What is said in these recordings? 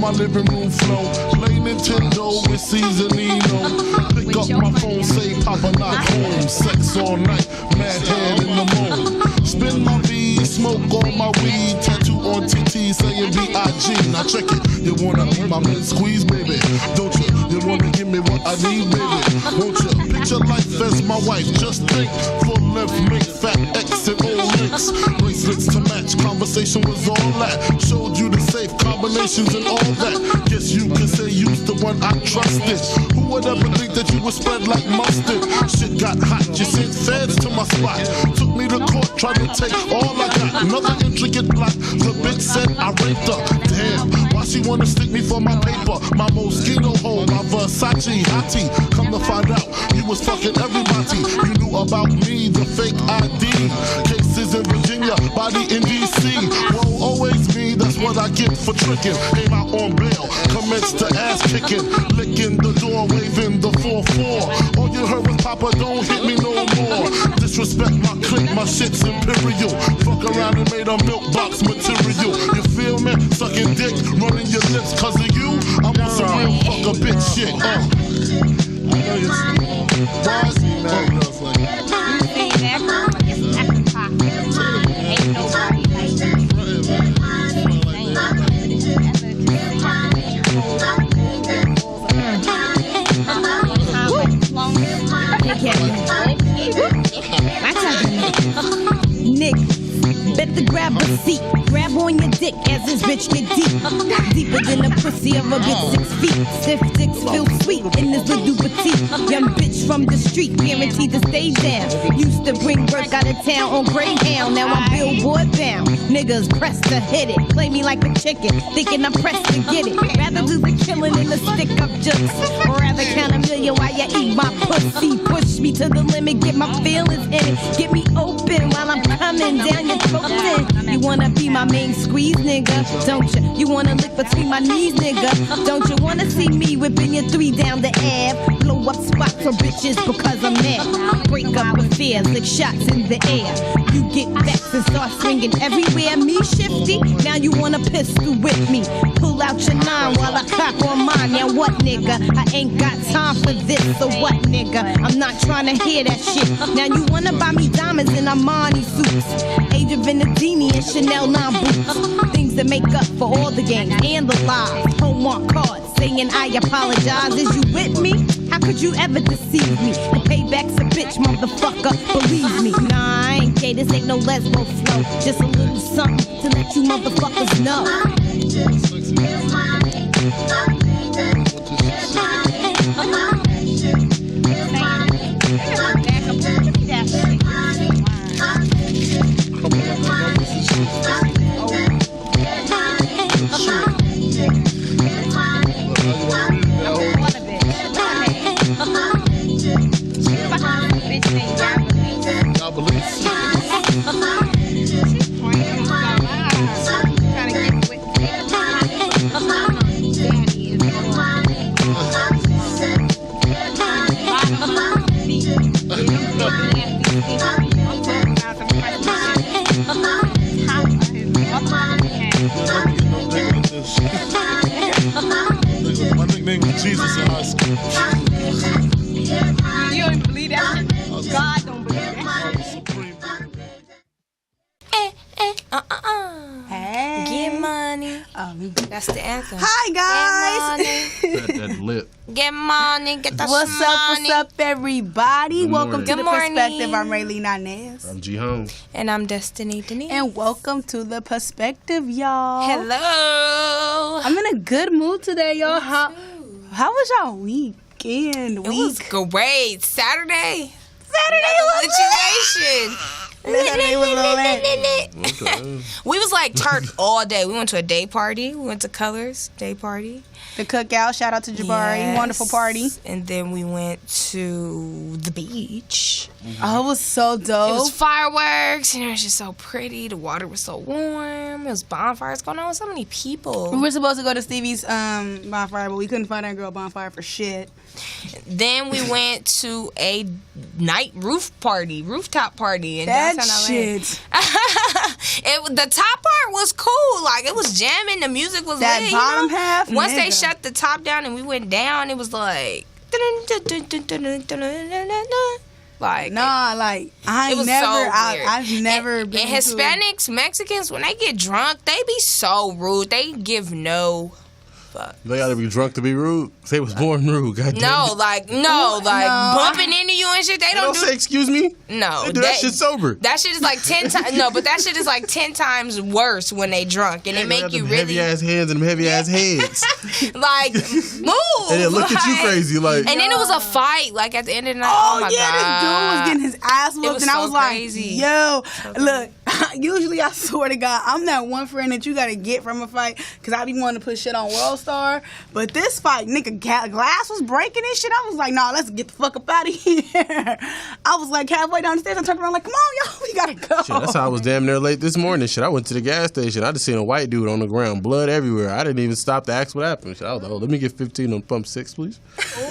my living room flow. Play Nintendo with Seasonino. Pick up my phone, say Papa not home. Sex all night, mad head in the moon. Spin my V, smoke all my weed. Tattoo on TT saying B.I.G. Now check it, you wanna be my man squeeze, baby, don't you? You wanna give me what I need, baby, won't you? Picture life as my wife, just think. Full length, make fat X and O links. Bracelets to match, conversation was all that. Showed you the safe combinations and all that. Guess you could say you's the one I trusted. Who would ever think that you would spread like mustard? Shit got hot, you sent feds to my spot. Took me to court, tried to take all I got. Another intricate plot, the bitch said I raped her. Damn, why she wanna stick me for my paper? My Moschino hole, my Versace hottie. Come to find out, you was fucking everybody. You knew about me, the fake ID. Cases in Virginia, body in DC. Won't always me, that's what I get for tricking. Came out on bail, commenced to ass kicking. Licking the door, waving the 4-4. All you heard was Papa, don't hit me no more. Disrespect my clique, my shit's imperial. Fuck around and made a milk box material. You feel me? Sucking dick, running your lips cause of you. I'm on some real fuck a bitch shit. I know you see. Why is he mad at us like that? Nick, better grab a seat. Grab on your dick as this bitch get deep. Deeper than the pussy of a bitch 6 feet. Stiff dicks feel sweet in this little petite. Young bitch from the street, guaranteed to stay down. Used to bring work out of town on Greyhound. Now I'm billboard bound. Niggas pressed to hit it. Play me like a chicken, thinking I'm pressed to get it. Rather do the killing than the stick up jokes. Or rather count a million while you eat my pussy. Push me to the limit, get my feelings in it. Get me open while I'm coming down your throat. You wanna be my main squeeze, nigga, don't you? You wanna lick between my knees, nigga, don't you? Wanna see me whipping your 3 down the Ave? Blow up spots for bitches because I'm mad. Break up affairs, lick shots in the air. You get vexed and start swinging everywhere. Me shifty, now you wanna pistol with me. Pull out your 9 while I cock on mine. Now what, nigga? I ain't got time for this, so what, nigga? I'm not trying to hear that shit. Now you wanna buy me diamonds in Armani suits, Age of Venedini and Chanel 9 boots. Things that make up for all the games and the lies. Homework cards saying I apologize. Is you with me? How could you ever deceive me? The payback's a bitch, motherfucker, believe me. Nah, I ain't gay, this ain't no lesbo flow. Just a little something to let you motherfuckers know. My nickname was Jesus in high school. You don't even believe that shit? God don't believe that shit. Hey. Get money. That's the anthem. Hi, guys. That lip. Get money. Get the What's money. up, everybody? Good Welcome morning. to The Good morning. Perspective. I'm Raylene Inez. I'm G Home. And I'm Destiny Denise. And welcome to The Perspective, y'all. Hello. I'm in a good mood today, y'all. How was y'all weekend? It was great. Saturday was lit. Saturday was Okay. We was like turned all day. We went to a day party. We went to Colors Day Party. The cookout. Shout out to Jabari. Yes. Wonderful party. And then we went to the beach. Oh, it was so dope. It was fireworks. It was just so pretty. The water was so warm. It was bonfires going on with so many people. We were supposed to go to Stevie's bonfire, but we couldn't find that girl bonfire for shit. Then we went to a rooftop party in That downtown LA. shit. The top part was cool. Like, it was jamming. The music was That lit. bottom half, Once they nigga. shut the top down and we went down, it was like. Like, Nah, like I it ain't was never. so weird. I've never and, been. And Hispanics, Mexicans, when they get drunk, they be so rude. They give no fuck. They gotta be drunk to be rude. They was born rude. Goddamn. No, like bumping into you and shit. They They don't do. say excuse me. No, They do that shit sober. That shit is like 10 times. No, but that shit is like 10 times worse when they drunk, and They it make you heavy really ass hands and them heavy ass heads, like move. and then look at you like- crazy like. And then it was a fight, like at the end of the night. Oh, my yeah, God. this dude was getting his ass whooped, was and I so was like, crazy. "Yo, look." Usually, I swear to God, I'm that one friend that you gotta get from a fight because I be wanting to put shit on World Star. But this fight, nigga, glass was breaking and shit. I was like, "Nah, let's get the fuck up out of here." I was like halfway down the stairs, I turned around like, "Come on, y'all, we gotta go." Shit, that's how I was damn near late this morning. Shit, I went to the gas station. I just seen a white dude on the ground, blood everywhere. I didn't even stop to ask what happened. Shit, I was like, "Oh, let me get 15 on pump 6, please,"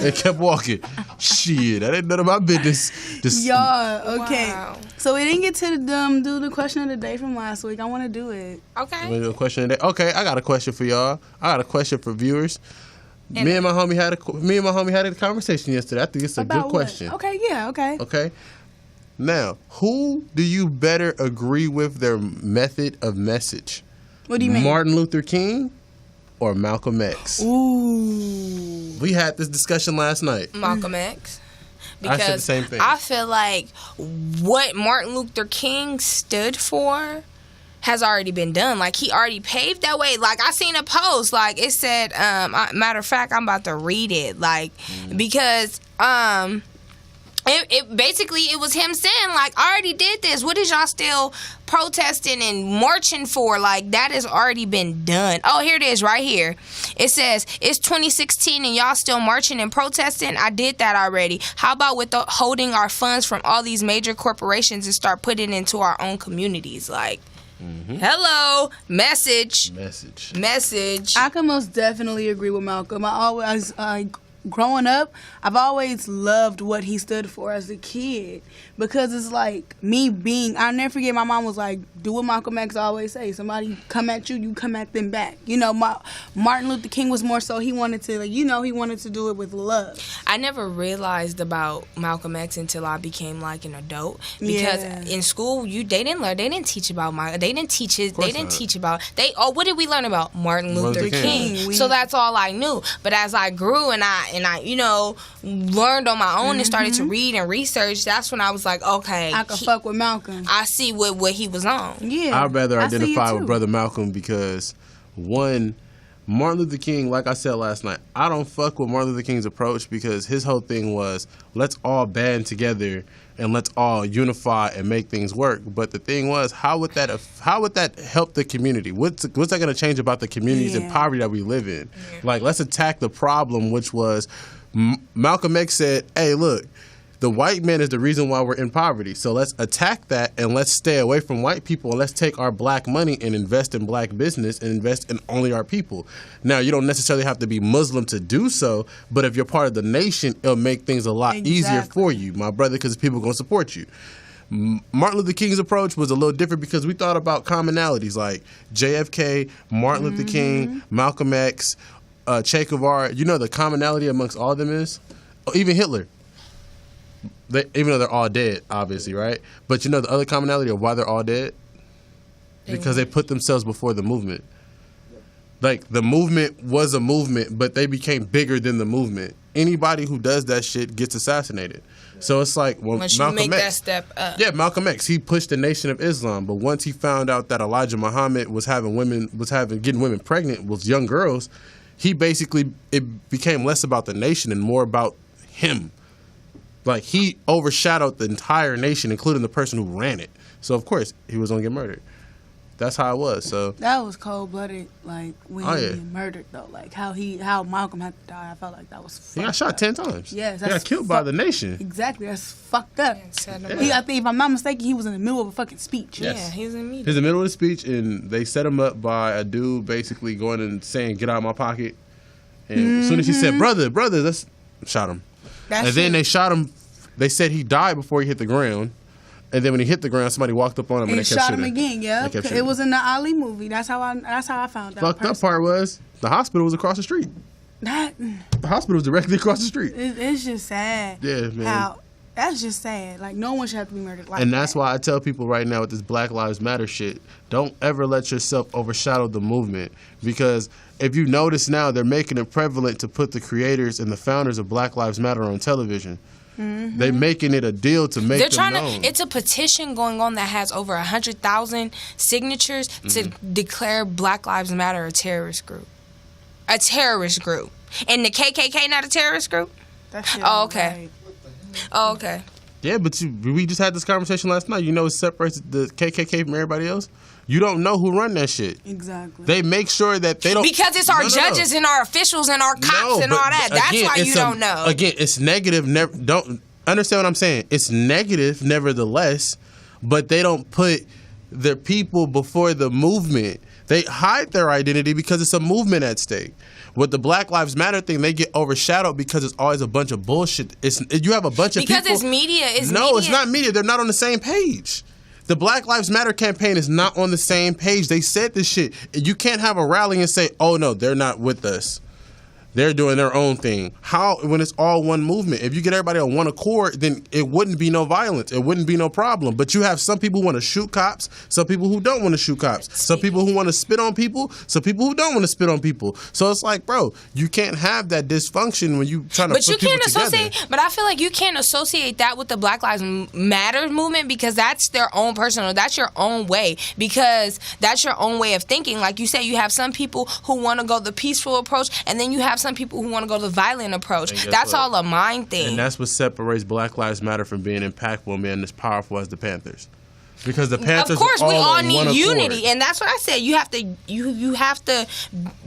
and kept walking. Shit, that ain't none of my business. Just Y'all, okay. Wow. So we didn't get to do the question of the day from last week. I want to do it. Okay. a question today. Okay, I got a question for y'all. I got a question for viewers. Me and my homie had a conversation yesterday. I think it's a About good what? question. Okay, yeah, okay. Okay. Now, who do you better agree with their method of message? What do you mean? Martin Luther King or Malcolm X? Ooh. We had this discussion last night. Malcolm X. I Because said the same thing. I feel like what Martin Luther King stood for has already been done. Like, he already paved that way. Like, I seen a post, like, it said, matter of fact, I'm about to read it. Like, because, it basically, it was him saying, like, I already did this. What is y'all still protesting and marching for? Like, that has already been done. Oh, here it is right here. It says, it's 2016 and y'all still marching and protesting? I did that already. How about holding our funds from all these major corporations and start putting it into our own communities? Like, hello, message. I can most definitely agree with Malcolm. I always, growing up, I've always loved what he stood for as a kid because it's like me being, I'll never forget my mom was like, do what Malcolm X always say. Somebody come at you, you come at them back. You know, Martin Luther King was more so he wanted to, like, you know, he wanted to do it with love. I never realized about Malcolm X until I became like an adult because Yeah. in school they didn't teach about what did we learn about Martin Luther King? King. So that's all I knew. But as I grew and I you know learned on my own and started to read and research, that's when I was like, okay, I could fuck with Malcolm. I see what he was on. Yeah. I'd rather I see it identify too. with Brother Malcolm because, one, Martin Luther King, like I said last night, I don't fuck with Martin Luther King's approach because his whole thing was, let's all band together and let's all unify and make things work. But the thing was, how would that help the community? What's that going to change about the communities and Yeah. poverty that we live in? Like, let's attack the problem, which was Malcolm X said, hey, look, the white man is the reason why we're in poverty. So let's attack that and let's stay away from white people and let's take our black money and invest in black business and invest in only our people. Now, you don't necessarily have to be Muslim to do so, but if you're part of the nation, it'll make things a lot easier Exactly. for you, my brother, because people are going to support you. Martin Luther King's approach was a little different because we thought about commonalities like JFK, Martin Luther King, Malcolm X, Che Guevara. You know the commonality amongst all of them is? Even Hitler. Even though they're all dead, obviously, right? But you know the other commonality of why they're all dead? Because they put themselves before the movement. Like, the movement was a movement, but they became bigger than the movement. Anybody who does that shit gets assassinated. So it's like, well, Once you Malcolm make X. that step up. Yeah, Malcolm X. He pushed the Nation of Islam, but once he found out that Elijah Muhammad was getting women pregnant with young girls, it became less about the nation and more about him. Like, he overshadowed the entire nation, including the person who ran it. So of course he was gonna get murdered. That's how it was. So That was cold blooded, like when Oh, he yeah. get murdered though. Like how Malcolm had to die. I felt like that was he got fucked shot up. 10 times. Yes, he got that's killed by the nation. Exactly, that's fucked up. Set him I up. think if I'm not mistaken, he was in the middle of a fucking speech. Yes. Yeah, he was in media. He's in the middle of the speech, and they set him up by a dude basically going and saying, "Get out of my pocket." And as soon as he said, "Brother," shot him. That And then shit- they shot him. They said he died before he hit the ground. And then when he hit the ground, somebody walked up on him and And they kept shot shooting. him again. Yeah, They kept it shooting. was in the Ali movie. That's how I found out. Fucked up part was the hospital was across the street. That The hospital was directly across the street. it's just sad. Yeah, man. How that's just sad. Like no one should have to be murdered like And that. that's why I tell people right now with this Black Lives Matter shit, don't ever let yourself overshadow the movement. Because if you notice now, they're making it prevalent to put the creators and the founders of Black Lives Matter on television. Mm-hmm. They're making it a deal to make They're them trying known. to. It's a petition going on that has over 100,000 signatures to declare Black Lives Matter a terrorist group. A terrorist group. And the KKK not a terrorist group? That shit Oh, ain't okay. right. Oh, okay. Yeah, but we just had this conversation last night. You know what separates the KKK from everybody else? You don't know who run that shit. Exactly. They make sure that they don't... Because it's our No. judges and our officials and our cops No, and but all that. That's again, why it's you don't know. Again, it's negative. Never don't understand what I'm saying. It's negative, nevertheless, but they don't put their people before the movement. They hide their identity because it's a movement at stake. With the Black Lives Matter thing, they get overshadowed because it's always a bunch of bullshit. You have a bunch of people. Because it's media. It's not media. They're not on the same page. The Black Lives Matter campaign is not on the same page. They said this shit. You can't have a rally and say, oh, no, they're not with us. They're doing their own thing. How, when it's all one movement? If you get everybody on one accord, then it wouldn't be no violence. It wouldn't be no problem. But you have some people who want to shoot cops, some people who don't want to shoot cops, some people who want to spit on people, some people who don't want to spit on people. So it's like, bro, you can't have that dysfunction when you trying to But put you people can't together. associate. But I feel like you can't associate that with the Black Lives Matter movement because that's their own personal. That's your own way because that's your own way of thinking. Like you said, you have some people who want to go the peaceful approach, and then you have some people who want to go the violent approach. And guess That's what? all a mind thing. And that's what separates Black Lives Matter from being impactful, man, as powerful as the Panthers. Because the Panthers of course, are we all on one need accord. unity, and that's what I said. You have to you have to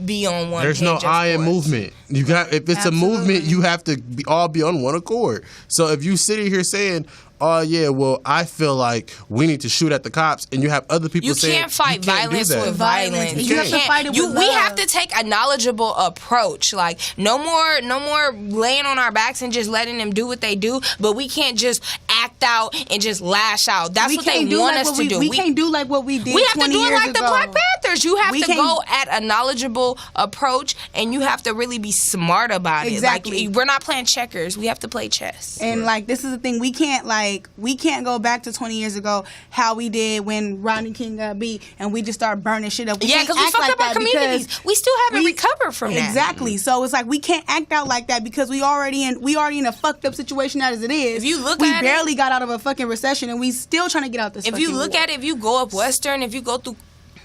be on one. There's no page, of I in course. movement. You got if it's Absolutely. a movement, you have to all be on one accord. So if you sitting here saying, "Oh yeah, well I feel like we need to shoot at the cops," and you have other people You saying can't fight you can't do violence that. with violence. You have to fight it with We love. have to take a knowledgeable approach. Like no more laying on our backs and just letting them do what they do. But we can't just act out and just lash out. That's what they want us to do. We can't do like what we did. We have to 20 do it years like the ago. Black Panthers. You have We to can't- go at a knowledgeable approach, and you have to really be smart about Exactly. it. Like we're not playing checkers. We have to play chess. And like this is the thing, we can't go back to 20 years ago how we did when Rodney King got beat and we just start burning shit up. We Yeah, can't because we act fucked like up our that communities. because We still haven't recovered from that. Exactly. So it's like we can't act out like that because we already in a fucked up situation as it is. If you look we at it- barely got out of a fucking recession and we still trying to get out this. If you look at it, if you go up Western, if you go through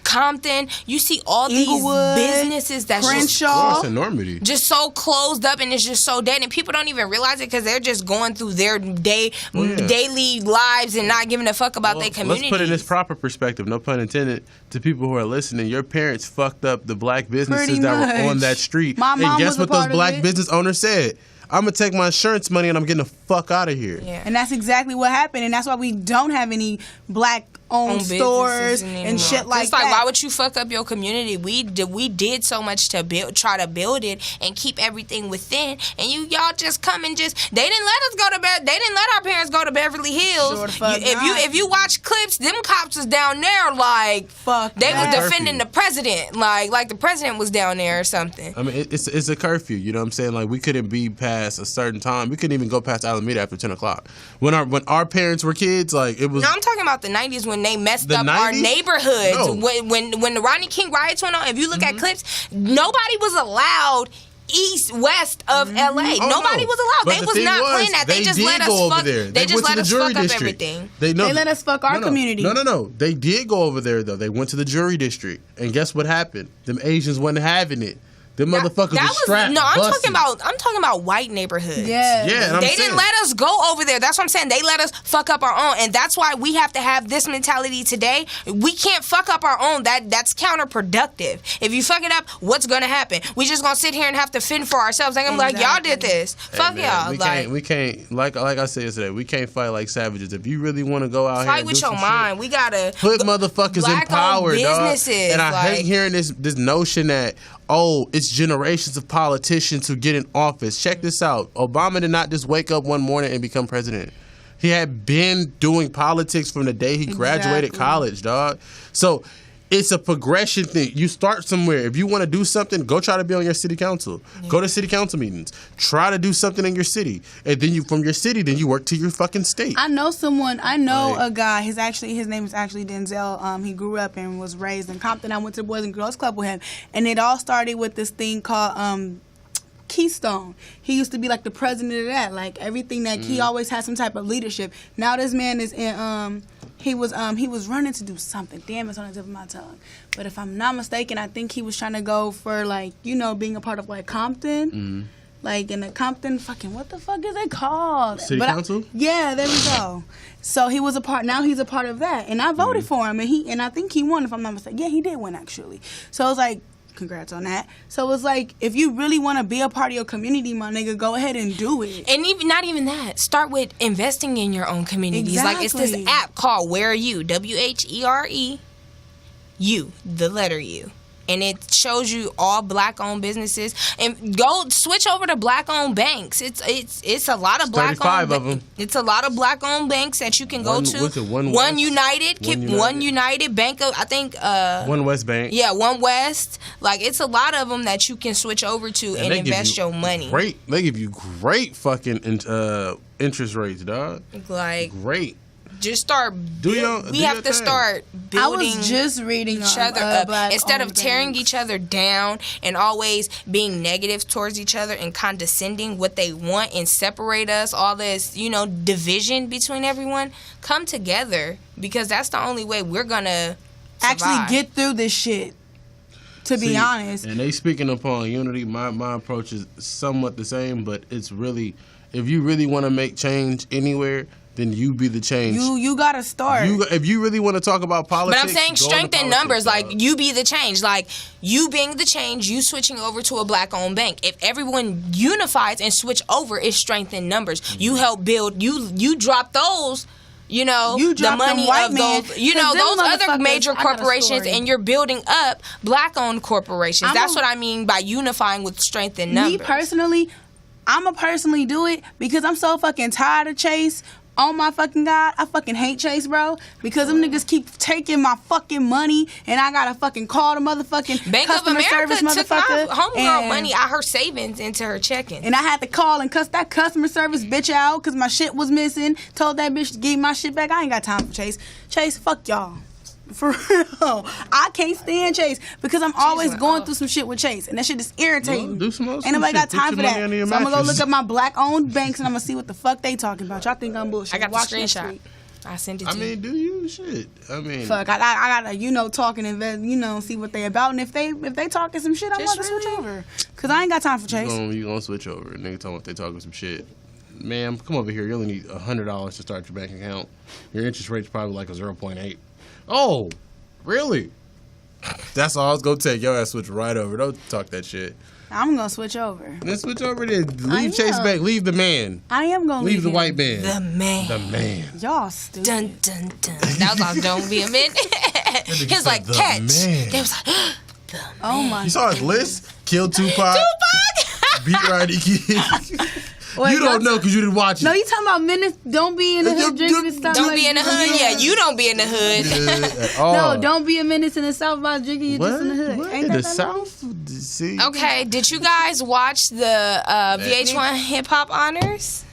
Compton, you see all Inglewood, these businesses that's Crenshaw. Of course, enormity. just so closed up and it's just so dead, and people don't even realize it because they're just going through their daily lives and not giving a fuck about their community. Let's put it in this proper perspective, no pun intended, to people who are listening. Your parents fucked up the black businesses Pretty that much. were on that street. My and mom guess was a what those part of black it. business owners said? I'm going to take my insurance money and I'm getting the fuck out of here. Yeah. And that's exactly what happened, and that's why we don't have any black-owned businesses stores anymore. and shit like It's like, that. why would you fuck up your community? We did so much to try to build it and keep everything within, and y'all just come and just they didn't let us go to bed. They didn't let our parents go to Beverly Hills. Sure the fuck not. If you watch clips, them cops was down there like Fuck they that. was defending the president, like the president was down there or something. I mean, it's a curfew. You know what I'm saying? Like, we couldn't be past a certain time. We couldn't even go past Alameda after 10 o'clock. When our parents were kids, like, it was... No, I'm talking about the 90s when they messed The up our 90s? neighborhoods. No. When the Rodney King riots went on, if you look at clips, nobody was allowed west of LA. Oh, Nobody no. was allowed. But they the was thing not playing that. They just did let us go over fuck. there. They just went let to the us jury fuck up district. everything. They let us fuck our community. No. They did go over there, though. They went to the jury district. And guess what happened? Them Asians wasn't having it. Them motherfuckers That was strapped. no. I'm busted. talking about white neighborhoods. Yeah. Yeah, and I'm They saying, didn't let us go over there. That's what I'm saying. They let us fuck up our own, and that's why we have to have this mentality today. We can't fuck up our own. That's counterproductive. If you fuck it up, what's gonna happen? We just gonna sit here and have to fend for ourselves. I'm like, y'all did this. Hey, Fuck man, y'all. we can't. Like I said yesterday, we can't fight like savages. If you really want to go out here Fight and with do your some mind. shit, We gotta put motherfuckers in Black-owned power, dog. businesses, And I like- hate hearing this notion that, oh, it's generations of politicians who get in office. Check this out. Obama did not just wake up one morning and become president. He had been doing politics from the day he graduated college, dog. So it's a progression thing. You start somewhere. If you want to do something, go try to be on your city council. Yeah. Go to city council meetings. Try to do something in your city. And then from your city, then you work to your fucking state. I know a guy. His name is actually Denzel. He grew up and was raised in Compton. I went to the Boys and Girls Club with him. And it all started with this thing called Keystone. He used to be like the president of that. Like everything that he always had some type of leadership. Now this man is in he was running to do something. Damn, it's on the tip of my tongue. But if I'm not mistaken, I think he was trying to go for like, being a part of like Compton. Mm-hmm. Like in the Compton fucking, what the fuck is it called? City council? Yeah, there we go. So he was now he's a part of that. And I voted for him and I think he won if I'm not mistaken. Yeah, he did win actually. So it was like, congrats on that. So it's like, if you really want to be a part of your community, my nigga, go ahead and do it. And even not even that. Start with investing in your own communities. Exactly. Like, it's this app called Where Are You? WHERE U, the letter U. And it shows you all black-owned businesses. And go switch over to black-owned banks. It's a lot of black-owned. 35 of them. It's a lot of black-owned banks that you can go to. What's it, One United Bank of, I think. One West Bank. Yeah, One West. Like, it's a lot of them that you can switch over to and invest your money. They give you great fucking interest rates, dog. Like great. Just start. We have to start building. I was just reading each other up instead of tearing each other down and always being negative towards each other and condescending what they want and separate us. All this, division between everyone. Come together because that's the only way we're gonna actually get through this shit. To be honest, and they speaking upon unity. My approach is somewhat the same, but it's really, if you really want to make change anywhere, then you be the change. You gotta start. If you really want to talk about politics, but I'm saying strength in numbers. Like, you be the change. Like, you being the change, you switching over to a black-owned bank. If everyone unifies and switch over, it's strength in numbers. Mm-hmm. You help build. You drop those. You the money of those. Those other major corporations, and you're building up black-owned corporations. That's what I mean by unifying with strength in numbers. Me personally, I'ma personally do it because I'm so fucking tired of Chase. Oh my fucking God, I fucking hate Chase, bro. Because them niggas keep taking my fucking money and I gotta fucking call the motherfucking Bank customer of America service took motherfucker. My homegirl money out her savings into her checking. And I had to call and cuss that customer service bitch out because my shit was missing. Told that bitch to give my shit back. I ain't got time for Chase. Chase, fuck y'all. For real. I can't stand Chase because I'm always going through some shit with Chase. And that shit is irritating. Well, do some more Ain't nobody got time for that. So I'm going to go look up my black-owned banks and I'm going to see what the fuck they talking about. Y'all think I'm bullshit. I got the screenshot. I sent it to you. I mean, do you? Shit. I mean. Fuck, I gotta, talk and invest, see what they about. And if they talking some shit, I'm about to switch over. Because I ain't got time for Chase. You gonna switch over. Nigga talking if they talking some shit. Ma'am, come over here. You only need $100 to start your bank account. Your interest rate's probably like a 0.8. Oh. Really? That's all I was gonna take. Your ass switch right over. Don't talk that shit. I'm gonna switch over. Let's switch over there. Leave Chase back. Leave the man. I am gonna leave the him. white man. The man. The man. Y'all stupid. Dun dun dun. That was all. Don't be a minute. He was like, catch. Man. They was like, the man. Oh my. You saw his list? Kill Tupac. Beat Rodney King. Wait, you don't know because you didn't watch it. No, you talking about minutes? Don't be in the hood drinking and stuff. Don't be in the hood. Yeah, you don't be in the hood. No, don't be a menace in the South by drinking. You just in the hood. What? Ain't that the South? See? Okay, did you guys watch the VH1 Hip Hop Honors?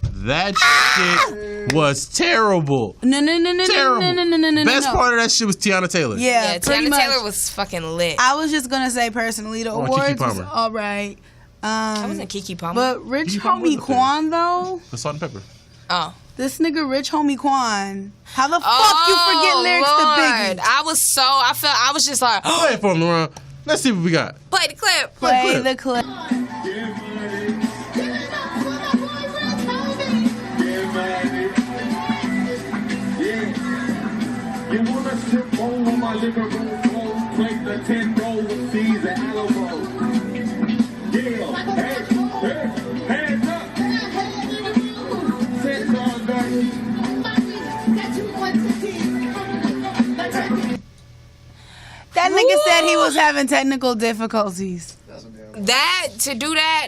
That shit was terrible. No. Terrible. Best part of that shit was Tiana Taylor. Yeah, Tiana Taylor was fucking lit. I was just gonna say personally, the awards was all right. I wasn't Keke Palmer. But Rich Homie Quan, though. The Salt and Pepper. Oh. This nigga Rich Homie Quan. How the fuck you forget lyrics to Biggie? I was just like, play it for him, LaRon. Let's see what we got. Play the clip. Play the clip. You wanna sip on my liquor room phone, play the 10 roll with C's and Alamo. Yeah, hands up. Sit on That That nigga said he was having technical difficulties. That to do that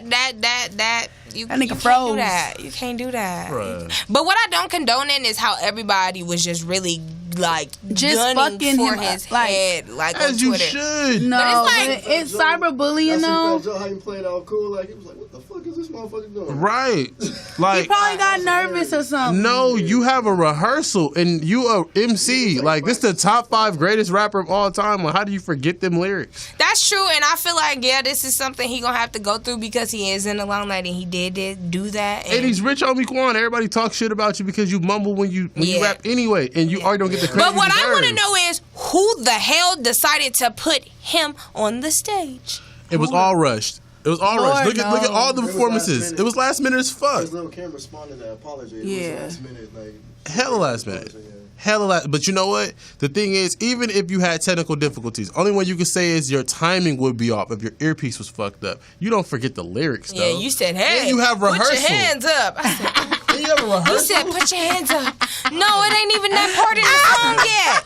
you That nigga can't froze. do that. You can't do that. Bruh. But what I don't condone in is how everybody was just really like Just gunning fucking for him his up, like- head, like on As you Twitter. should. No, But but it's cyberbullying though. Joe, how you playing all cool? Like he was like, "What the fuck is this motherfucker doing?" Right. He Like, probably got nervous or something. no, you have a rehearsal and you a MC. Like, this the top 5 greatest rapper of all time. Like, how do you forget them lyrics? That's true, and I feel like this is something he gonna have to go through because he is in the limelight and he did do that. And he's Rich Homie Quan. Everybody talks shit about you because you mumble when you Yeah. rap anyway, and you already don't get the credit. But what you I want to deserve. know is who the hell decided to put him on the stage? It was all rushed. It was all Lord rushed. Look at all the It was performances. last minute. It was last minute as fuck. His little Kim responded to that apology. It Yeah. was last minute, like Hella last minute. Hella last. But you know what? The thing is, even if you had technical difficulties, only one you could say is your timing would be off if your earpiece was fucked up. You don't forget the lyrics, though. Yeah, you said, "Hey, And you have put rehearsal. your hands up." I said, And you have a rehearsal. You said put your hands up. No, it ain't even that part in the song yet.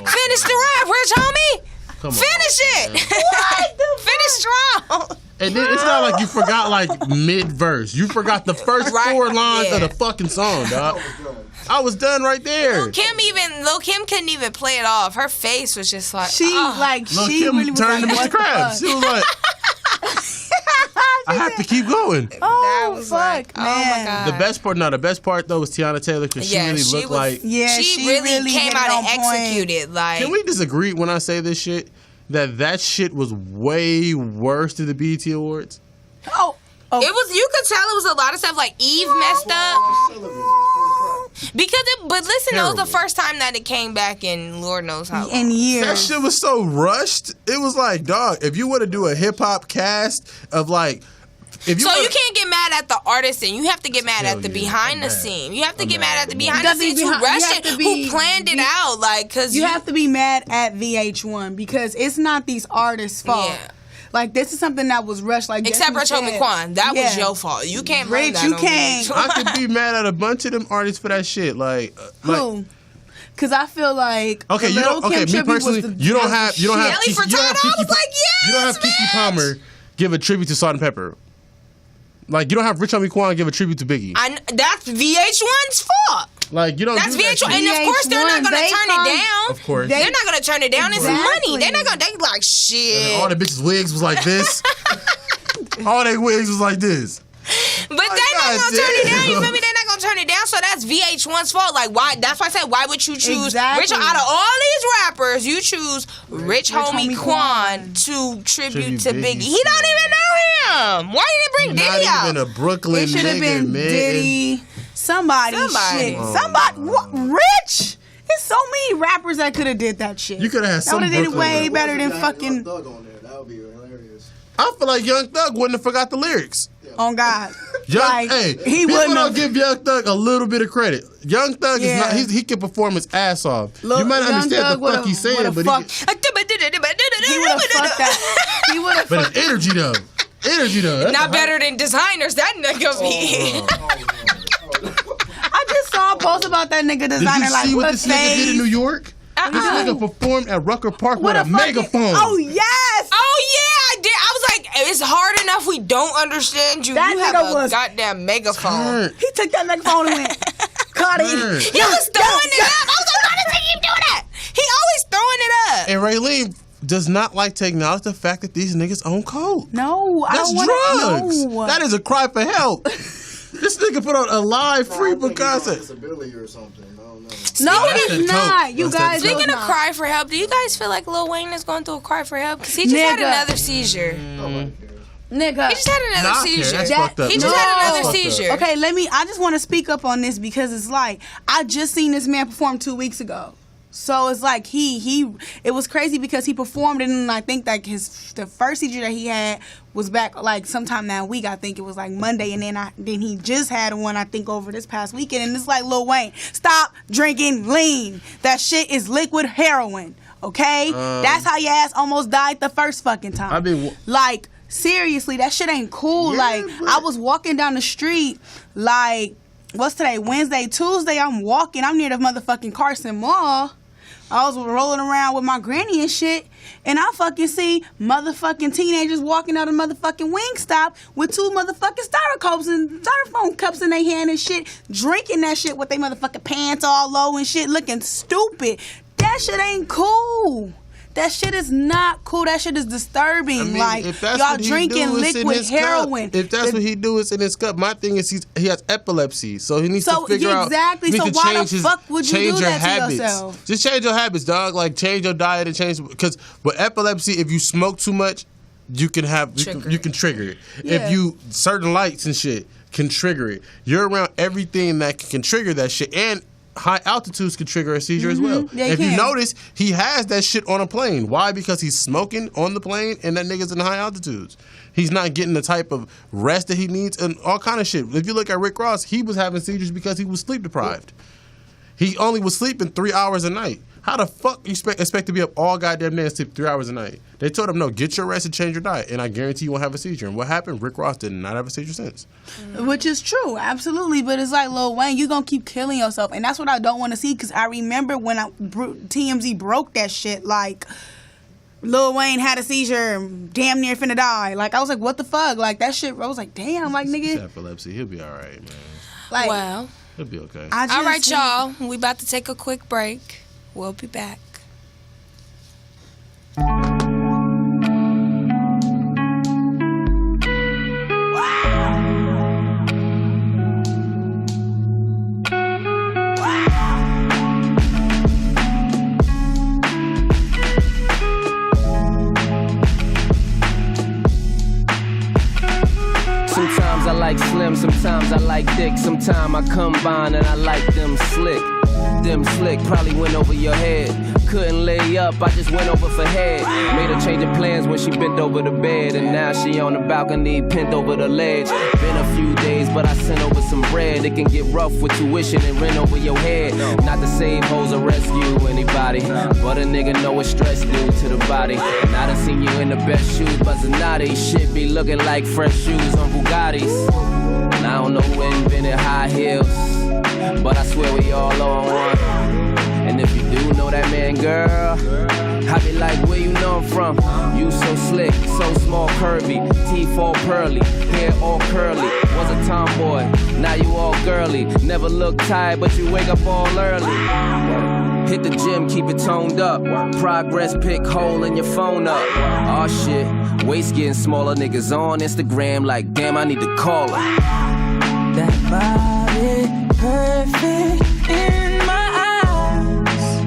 Finish the rap, Rich homie. Come on. Finish it. Finish strong. And then it's not like you forgot like mid verse. You forgot the first Right, 4 lines yeah. of the fucking song, dog. I was done right there. Lil Kim couldn't even play it off. Her face was just like, She oh. Lil' she Kim really was turned like, to Mr. what the Krabs. fuck? She was like, I have to keep going. Oh, That was fuck, like, man. oh my God. The best part though was Tiana Taylor because she Yeah, really she looked was- like. Yeah, she really came hit it out and on point. executed. Like, Can we disagree when I say this shit? That shit was way worse than the BET Awards. Oh, it was. You could tell it was a lot of stuff. Like Eve messed up because. But listen, that was the Terrible. first time that it came back in Lord knows how long. in That years. shit was so rushed. It was like, dog, if you were to do a hip hop cast of like, if you So wanna- you can't get mad at the artist, and you have to get mad Hell at the yeah, behind I'm the mad. scene. You have to I'm get mad. mad at the You behind the gotta be scenes who behind- you rushed have it, to be- who planned it out. Like, cause You have to be mad at VH1 because it's not these artists' fault. Yeah. Like this is something that was rushed. Like except Rich Jesse Homie said. Quan, that was Yeah. your fault. You can't blame Rich, that you on can't. VH1. I could be mad at a bunch of them artists for that shit. Like Who? Because I feel like okay, the you Lil' don't. Okay, Kim me tribute was personally, the- you don't was have. the You don't have. Kelly Kiki, you don't have Furtado, I Kiki, was like, you don't yes, have Kiki bitch. Palmer give a tribute to Salt and Pepper. Like you don't have Rich Homie Quan give a tribute to Biggie. That's VH1's fault. Like you don't. That's do that VH1, shit. and of course they're not VH1, gonna they turn come- it down. Of course. They're not gonna turn it down. It's Exactly. money. They're not gonna. They like And shit. all the bitches' wigs was like this. All their wigs was like this. But they're not gonna turn it down. You feel me? They're not gonna turn it down. So that's VH1's fault. Like why? That's why I said why would you choose Exactly. Rich out of all these rappers? You choose Rich Homie Homie Quan to tribute to Biggie. Biggie. He don't even know him. Why did he bring Not Diddy out? even a Brooklyn It should have nigga, been man. Diddy. Somebody. Somebody. Shit. Oh, Somebody. What? Rich. There's so many rappers that could have did that shit. You coulda had That some would have did it Brooklyn way rappers. better than Young fucking. Thug on there. That would be hilarious. I feel like Young Thug wouldn't have forgot the lyrics. On God. Young, Like, hey, he people wouldn't don't have. give Young Thug a little bit of credit. Young Thug is Yeah. not. He can perform his ass off. You might not Young understand Thug the fuck he's saying, but he would have fucked that. He would have but fucked. his energy though. Energy though. That's Not a- better than designers. That nigga be. I just saw a post about that nigga Did designer. you Like, see what what this nigga did in New face? York? This nigga performed at Rucker Park with a fucking- megaphone. Oh yes. Oh yeah, I did. I was like, it's hard enough we don't understand you. That You have nigga a was- goddamn megaphone. Turn. He took that megaphone and went. Caught Turn. it. He was throwing it up. I was like, why does he keep doing that? He always throwing it up. And Raylene does not like to acknowledge the fact that these niggas own coke. No, I That's don't want drugs. No. That is a cry for help. This nigga put on a live free concert. Disability or something. I don't know. No, That's it the is not. coke. You That's the guys. coke. Speaking of not. cry for help, do you guys feel like Lil Wayne is going through a cry for help? Because he just had Nigga. another seizure. nigga. He just had another Nah, I care. seizure. That's fucked up. He just No. had That's another fucked up. seizure. Okay, I just want to speak up on this because it's like I just seen this man perform 2 weeks ago. So it's like it was crazy because he performed and I think like the first seizure that he had was back like sometime that week. I think it was like Monday, and then he just had one I think over this past weekend. And it's like Lil Wayne, stop drinking lean. That shit is liquid heroin. Okay, that's how your ass almost died the first fucking time. I mean, like seriously, that shit ain't cool. Yeah, Like but- I was walking down the street like. What's today? Wednesday, Tuesday. I'm walking. I'm near the motherfucking Carson Mall, I was rolling around with my granny and shit, and I fucking see motherfucking teenagers walking out of motherfucking Wingstop with 2 motherfucking styrofoam cups in their hand and shit, drinking that shit with their motherfucking pants all low and shit, looking stupid. That shit ain't cool. That shit is not cool. That shit is disturbing. I mean, like, if that's y'all what he drinking do, it's in liquid his heroin. Cup. If that's what he do, it's in his cup. My thing is he has epilepsy, so he needs to figure out. Exactly. So why the fuck would you do that habits. to yourself? Just change your habits, dog. Like, change your diet and change, because with epilepsy, if you smoke too much, you can trigger it. Yeah. If you certain lights and shit can trigger it. You're around everything that can trigger that shit, and high altitudes can trigger a seizure as well. They if can. you notice, he has that shit on a plane. Why? Because he's smoking on the plane, and that nigga's in high altitudes. He's not getting the type of rest that he needs, and all kind of shit. If you look at Rick Ross, he was having seizures because he was sleep deprived. He only was sleeping 3 hours a night. How the fuck you expect to be up all goddamn day and sleep 3 hours a night? They told him, no, get your rest and change your diet, and I guarantee you won't have a seizure. And what happened? Rick Ross did not have a seizure since. Which is true, absolutely. But it's like, Lil Wayne, you gonna keep killing yourself, and that's what I don't want to see. Because I remember when TMZ broke that shit, like Lil Wayne had a seizure, damn near finna die. Like, I was like, what the fuck? Like, that shit. I was like, damn, like, nigga. It's epilepsy. He'll be all right, man. Like, Well, He'll be okay. all right, y'all. We about to take a quick break. We'll be back. Sometimes I like slim, sometimes I like thick, sometimes I combine and I like them slick. Them slick probably went over your head. Couldn't lay up, I just went over for head. Made her change of plans when she bent over the bed, and now she on the balcony, pinned over the ledge. Been a few days, but I sent over some bread. It can get rough with tuition and rent over your head. Not to save hoes or rescue anybody, but a nigga know what stress do to the body. And I done seen you in the best shoes, but Zanatti shit be looking like fresh shoes on Bugattis. And I don't know who invented high heels, but I swear we all on one. And if you do know that man, girl, I be like, where you know I'm from? You so slick, so small, curvy, teeth all pearly, hair all curly. Was a tomboy, now you all girly. Never look tired, but you wake up all early. Hit the gym, keep it toned up. Progress pic, hole in your phone up. Aw shit, waist getting smaller. Niggas on Instagram like, damn, I need to call her. That body perfect in my eyes.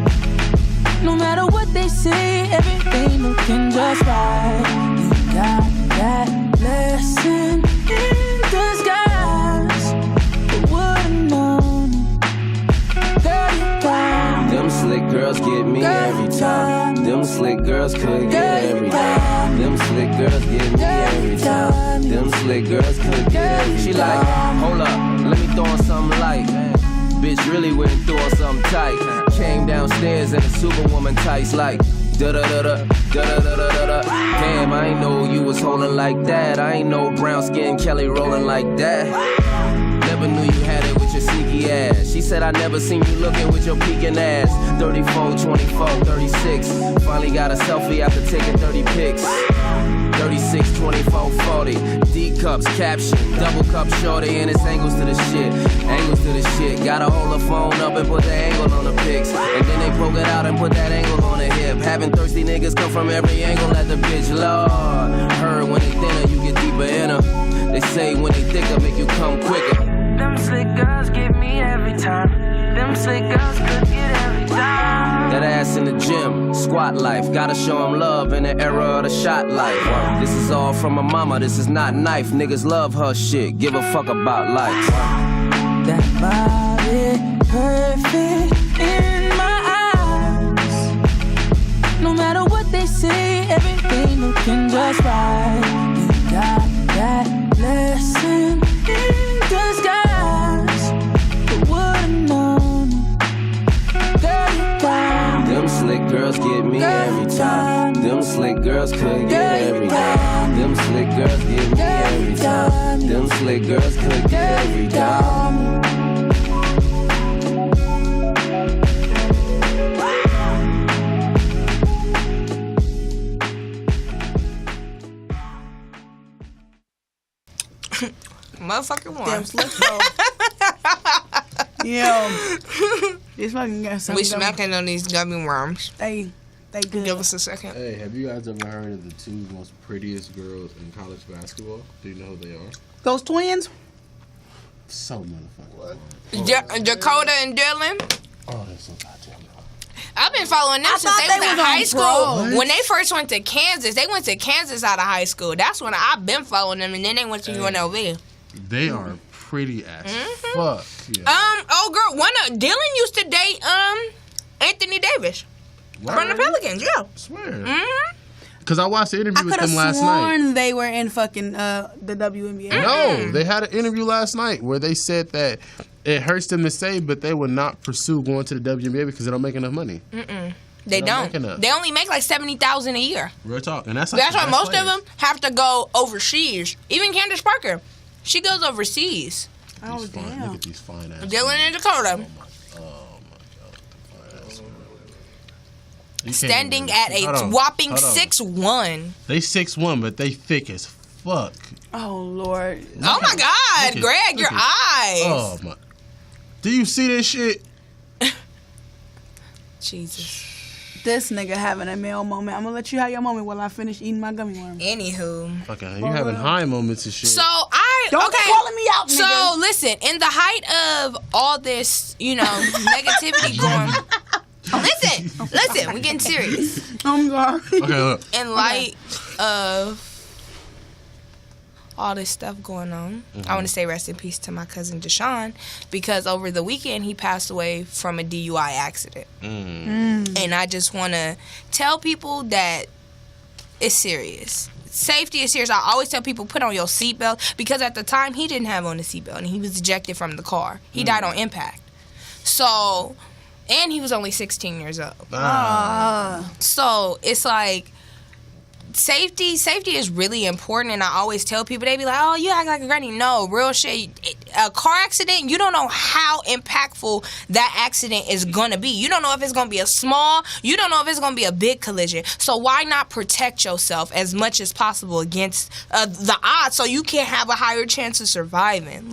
No matter what they say, everything looking just right. You got that blessing in disguise. Who would've known? Girl, you got them slick girls get me every time. Them slick girls could get every time. Them slick girls get me every time. Them slick girls could get every time. She like, hold up, let me throw on something light. Bitch really went and threw on something tight. Came downstairs in a superwoman tights like da-da-da-da, da-da-da-da-da. Damn, I ain't know you was holding like that. I ain't know brown skin Kelly rolling like that. Never knew you had it with your sneaky ass. She said I never seen you looking with your peeking ass. 34, 24, 36. Finally got a selfie after taking 30 pics. 36, 24, 40. D cups, caption, double cup shorty, and it's angles to the shit. Angles to the shit. Gotta hold the phone up and put the angle on the pics. And then they poke it out and put that angle on the hip. Having thirsty niggas come from every angle at the bitch. Lord, heard when they thinner, you get deeper in her. They say when they thicker, make you come quicker. Them slick girls get me every time. Them slick girls could get every time. That ass in the gym, squat life. Gotta show them love in the era of the shot life. This is all from my mama, this is not knife. Niggas love her shit, give a fuck about life. That body perfect in my eyes. No matter what they say, everything looking just right. You got that blessing in disguise. Who would've known? Girl, you got them slick girls get me every time. Them slick girls could get every time. Them slick girls get me every time. Them slick girls could get every time. motherfucking one. Damn slick though. Yeah. This fucking got We smacking on these gummy worms. They good. Give us a second. Hey, have you guys ever heard of the two most prettiest girls in college basketball? Do you know who they are? Those twins? So motherfucking. Dakota and Dylan. Oh, they're so goddamn hot. I've been following them since they thought was they in was high on school. pro. When they first went to Kansas, they went to Kansas out of high school. That's when I've been following them, and then they went to UNLV. They are pretty as fuck. Yeah. Oh girl, Dylan used to date Anthony Davis from the Pelicans. Yeah. I swear. Mm-hmm. Because I watched the I interview with could have them last night. sworn they were in fucking the WNBA. No, they had an interview last night where they said that it hurts them to say, but they would not pursue going to the WNBA because they don't make enough money. They don't don't. make enough. They only make like $70,000 a year. Real talk, and that's Why most of them have to go overseas. Even Candace Parker, she goes overseas. Oh, Look damn. at these fine ass. Dylan and Dakota. Standing at a whopping 6'1". They 6'1", but they thick as fuck. Oh, Lord. Oh my God, Look at- Greg, your look at- eyes. Oh my! Do you see this shit? Jesus. This nigga having a male moment. I'm gonna let you have your moment while I finish eating my gummy worm. Anywho. Fucking, you having high moments and shit. So Don't be calling me out, nigga. So listen, in the height of all this, negativity going. Listen, we're getting serious. I'm sorry. Okay, look. In light of all this stuff going on, I want to say rest in peace to my cousin Deshaun, because over the weekend he passed away from a DUI accident. And I just want to tell people that it's serious. Safety is serious. I always tell people, put on your seatbelt, because at the time he didn't have on the seatbelt and he was ejected from the car. He died on impact. So, and he was only 16 years old. So it's like, safety is really important, and I always tell people, they be like, oh, you act like a granny. No, real shit. A car accident, you don't know how impactful that accident is going to be. You don't know if it's going to be you don't know if it's going to be a big collision. So why not protect yourself as much as possible against the odds so you can have a higher chance of surviving?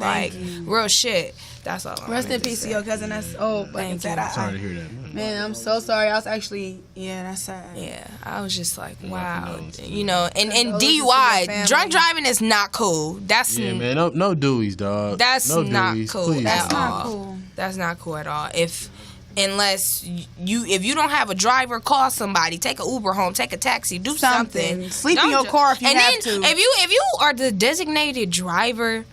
Real shit. That's all. Rest in peace to your cousin. That's fucking sad. Sorry to hear that. Man, I'm so sorry. I was actually, that's sad. Yeah, I was just like, wow. And to DUI, your drunk driving is not cool. That's man. No Deweys, dog. That's no not Deweys, cool. please. That's at not all. cool. That's not cool at all. Unless you don't have a driver, call somebody, take an Uber home, take a taxi, do something. Sleep in your car if you have to. If you are the designated driver,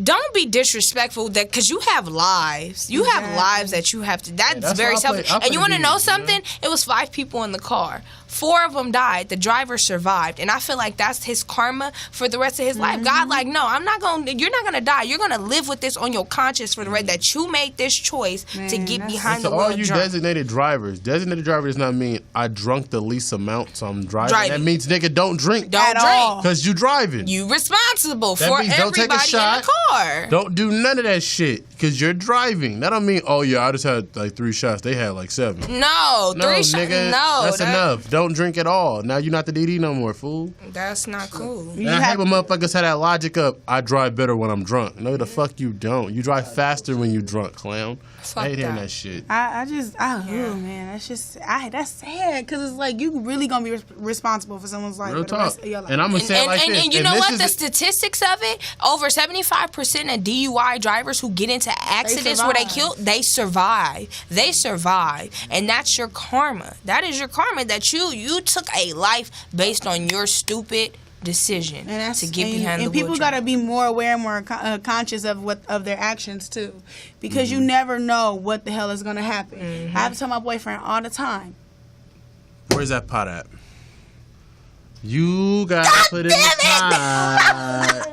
don't be disrespectful because you have lives. You have lives that you have to. That's very selfish. And you want to know something? It was 5 people in the car. 4 of them died. The driver survived, and I feel like that's his karma for the rest of his life. God, no, I'm not going. You're not gonna die. You're gonna live with this on your conscience for the rest. That you made this choice to get behind the So wheel. all you designated drivers does not mean I drunk the least amount, so I'm driving. That means nigga don't drink. Don't drink because you driving. You responsible that for means don't everybody take a shot, in the car. Don't do none of that shit because you're driving. That don't mean I just had like 3 shots. They had like 7. No, 3 shots. Nigga, No, that's enough. Don't drink at all. Now you're not the DD no more, fool. That's not cool. And I hate when motherfuckers had that logic up. I drive better when I'm drunk. No, the fuck you don't. You drive faster when you drunk, clown. I hate hearing that shit. Man, that's sad because it's like you really gonna be responsible for someone's life. Real for the rest talk. of your life. And I'm gonna say it like this. And you know what? The statistics of it, over 75% of DUI drivers who get into accidents where they kill, they survive. They survive. And that's your karma. That is your karma that you took a life based on your stupid decision to get behind the wheel. And people gotta be more aware, more conscious of their actions too, because you never know what the hell is gonna happen. I have to tell my boyfriend all the time. Where's that pot at? You gotta put it in the pot.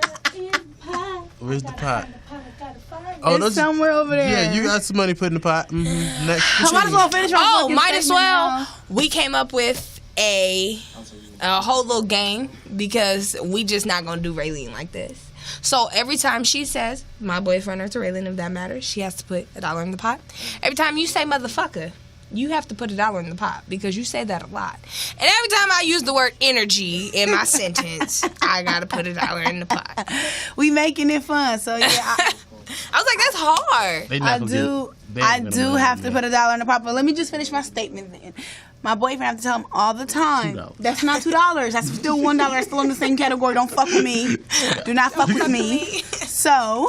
Where's the pot? It's somewhere over there. Yeah, you got some money put in the pot. Next. I might as well finish my fucking might as statement well. now. We came up with a whole little game because we just not gonna do Raylene like this. So every time she says my boyfriend or to Raylene, if that matters, she has to put $1 in the pot. Every time you say motherfucker, You have to put $1 in the pot because you say that a lot. And every time I use the word energy in my sentence, I gotta put $1 in the pot. We making it fun, so yeah. I was like, that's hard. They not I gonna do. get- I they ain't do gonna have to win, put $1 in the pot, but let me just finish my statement then. My boyfriend have to tell him all the time. $2. That's not $2. That's still $1. That's still in the same category. Don't fuck with me. Do not fuck with me. So.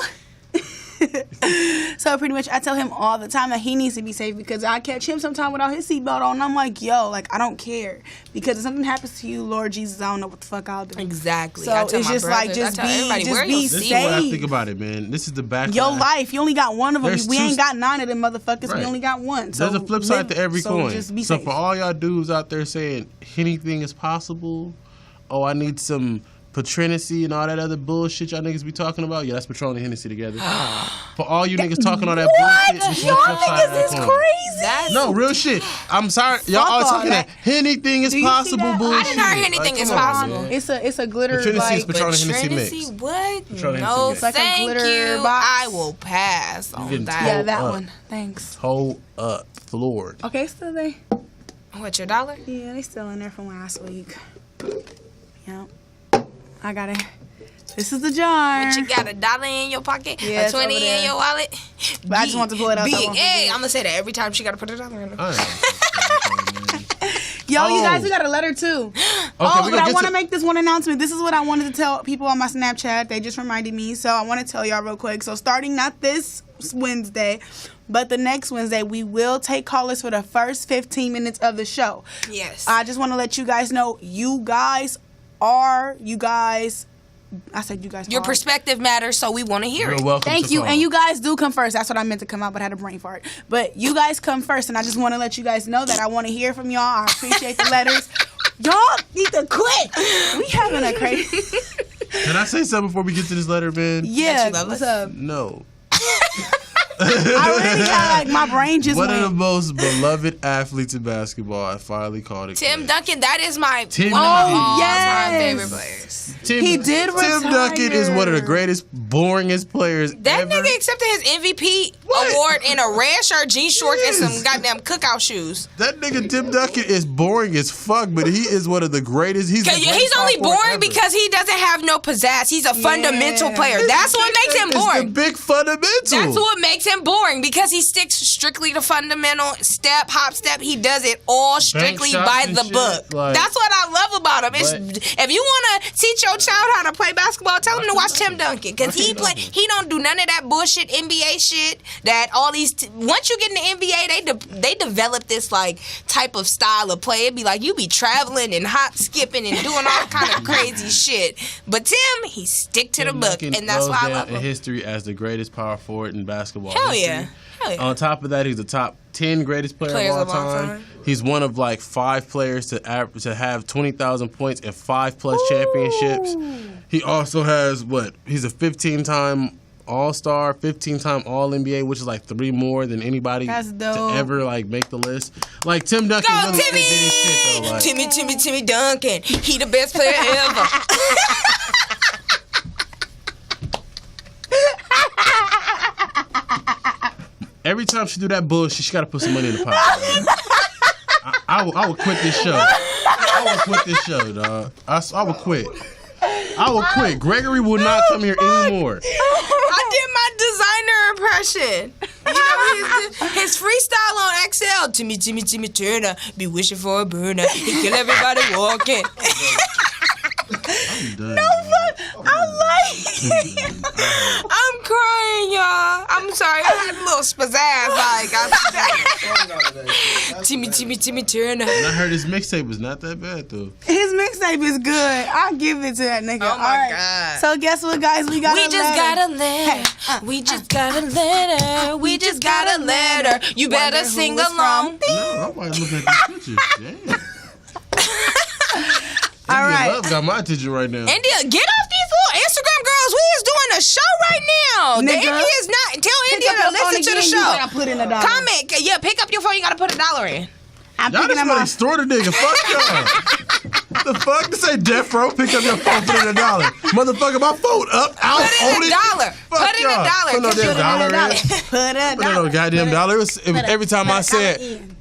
So pretty much I tell him all the time that he needs to be safe because I catch him sometime without his seatbelt on and I'm like, yo, like I don't care. Because if something happens to you, Lord Jesus, I don't know what the fuck I'll do. Exactly. So I tell it's my just brothers, like, just I tell everybody, be wear your This is safe. what I think about it, man. This is the backlash. Your life, you only got one of them. There's We two- ain't got 9 of them motherfuckers. Right. We only got one. So There's a flip side to every so coin. Just be So safe. for all y'all dudes out there saying anything is possible, oh, I need some Patrinacy and all that other bullshit y'all niggas be talking about, yeah, that's Patron and Hennessy together. For all you niggas talking all that bullshit, this is the Y'all flip side of niggas that is coin. crazy. That's, No, real shit. I'm sorry. Y'all Fuck always all talking that anything is Do you see possible that? bullshit. I didn't hear anything Like, is come on, possible. man. It's a glitter Patrinacy is like Patron and Hennessy Trinity, mix. what? Patron and No, Hennessy mix. Like a thank glitter you. box. I will pass on getting that. yeah, that up. one. Thanks. Hold up, floored. Okay, still there. What, your $1? Yeah, they still in there from last week. Yep. I got it. This is the jar. But you got $1 in your pocket, Yeah, a it's 20 over there. in your wallet. But I just want to pull it out so I Big. won't Hey, forget. I'm gonna say that every time she gotta put $1 in. I Yo, you Oh. guys, we got a letter too. Okay, Oh, we but gonna I get want to to make this one announcement. This is what I wanted to tell people on my Snapchat. They just reminded me, so I want to tell y'all real quick. So starting not this Wednesday, but the next Wednesday, we will take callers for the first 15 minutes of the show. Yes. I just want to let you guys know, I said you guys Your are. perspective matters, so we want to hear You're it. welcome Thank to you. call. And you guys do come first. That's what I meant to come out, but I had a brain fart. But you guys come first, and I just want to let you guys know that I want to hear from y'all. I appreciate the letters. Y'all need to quit. We having a crazy... Can I say something before we get to this letter, man? Yeah, you love what's us? up? No. I really got, like, my brain just One of the went... most beloved athletes in basketball, I finally called it. Tim quits. Duncan, that is my Tim one of my Duncan. all-time Yes. favorite players. He did Tim Duncan is one of the retire. greatest, boringest players That ever. nigga accepted his MVP What? award in a red shirt, jean shorts, and Yes. some goddamn cookout shoes. That nigga Tim Duncan is boring as fuck, but he is one of the greatest. He's, the He's greatest only power forward boring ever. because he doesn't have no pizzazz. He's a fundamental player. That's what makes him It's boring. the big fundamental. That's what makes him boring because he sticks strictly to fundamental step, hop, step. He does it all strictly shots by and the shit, book. like- That's what I love about him. It's, But- if you want to teach your child how to play basketball, tell him to watch Tim Duncan because he don't do none of that bullshit NBA shit. That all these once you get in the NBA, they develop this like type of style of play. It'd be like you be traveling and hop skipping and doing all kind of crazy shit. But Tim, he stick to the Tim book, Duncan and that's goes why I down love in him. history as the greatest power forward in basketball. Hell history. yeah. Hell yeah. On top of that, he's the top 10 greatest player Players of all time. He's one of like 5 players to have 20,000 points and 5+ championships. He also has He's a 15-time All-Star, 15-time All-NBA, which is like 3 more than anybody That's to dope. ever like make the list. Like Tim Duncan Go, really did Timmy! his shit though. Like, Timmy Duncan. He the best player ever. every time she do that bullshit, she got to put some money in the pocket. I would quit this show. I would quit this show, dog. I would quit. I will quit. Gregory will not come here anymore. I did my designer impression. You know his freestyle on XL. Timmy Turner be wishing for a burner. He kill everybody walking. I'm done. I'm crying, y'all. I'm sorry. I had a little spazzazz. Like Timmy Turner. And I heard his mixtape was not that bad though. His mixtape is good. I'll give it to that nigga. Oh, my All right. God. So guess what, guys? We got We a just letter. got a letter. We just got a letter. We just got a letter. You better Wonder who sing it's along. No, I'm probably looking at these pictures. Damn. All India right. Love got my attention right now. India, get off these little Instagram girls. We is doing a show right now. The Nigga. India is not. Tell Pick India up to your phone listen to the again, you show. gotta put in $1. Comment. Yeah, pick up your phone. You gotta put $1 in. I'm Y'all picking just him want to up. store the nigga. Fuck y'all. The fuck? This ain't death row. Pick up your phone, put in $1. Motherfucker, my phone up, out, Put in on it. $1. Fuck Put in y'all. $1. Put no Put damn in dollar in. Put a Put no dollar. goddamn dollar. It was every time I said,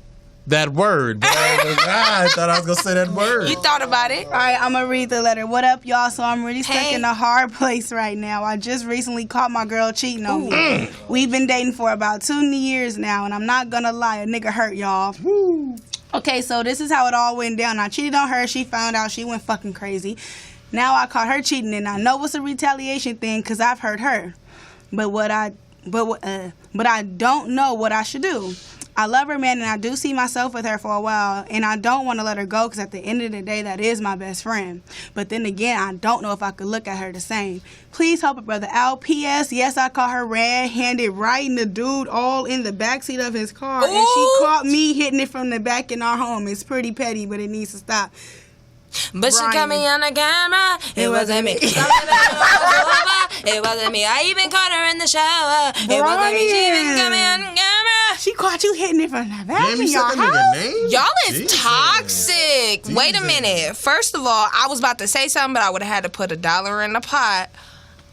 that word. But I thought I was gonna say that word. You thought about it. All right, I'm gonna read the letter. What up, y'all? So I'm really stuck Hey. in a hard place right now. I just recently caught my girl cheating on me. We've been dating for about 2 years now, and I'm not gonna lie, a nigga hurt, y'all. Okay, so this is how it all went down. I cheated on her. She found out. She went fucking crazy. Now I caught her cheating, and I know it's a retaliation thing because I've hurt her. But I don't know what I should do. I love her, man, and I do see myself with her for a while, and I don't want to let her go because at the end of the day, that is my best friend. But then again, I don't know if I could look at her the same. Please help a brother out. P.S. Yes, I caught her red-handed riding the dude all in the backseat of his car, and she caught me hitting it from the back in our home. It's pretty petty, but it needs to stop. But she caught me on the camera. It wasn't me. It wasn't me. I even caught her in the shower. It wasn't me. She even caught me on the camera. She caught you hitting it from the back Damn, in you said your that house? nigga name? Y'all is Jesus. toxic. Wait a Jesus. minute. First of all, I was about to say something, but I would have had to put $1 in the pot.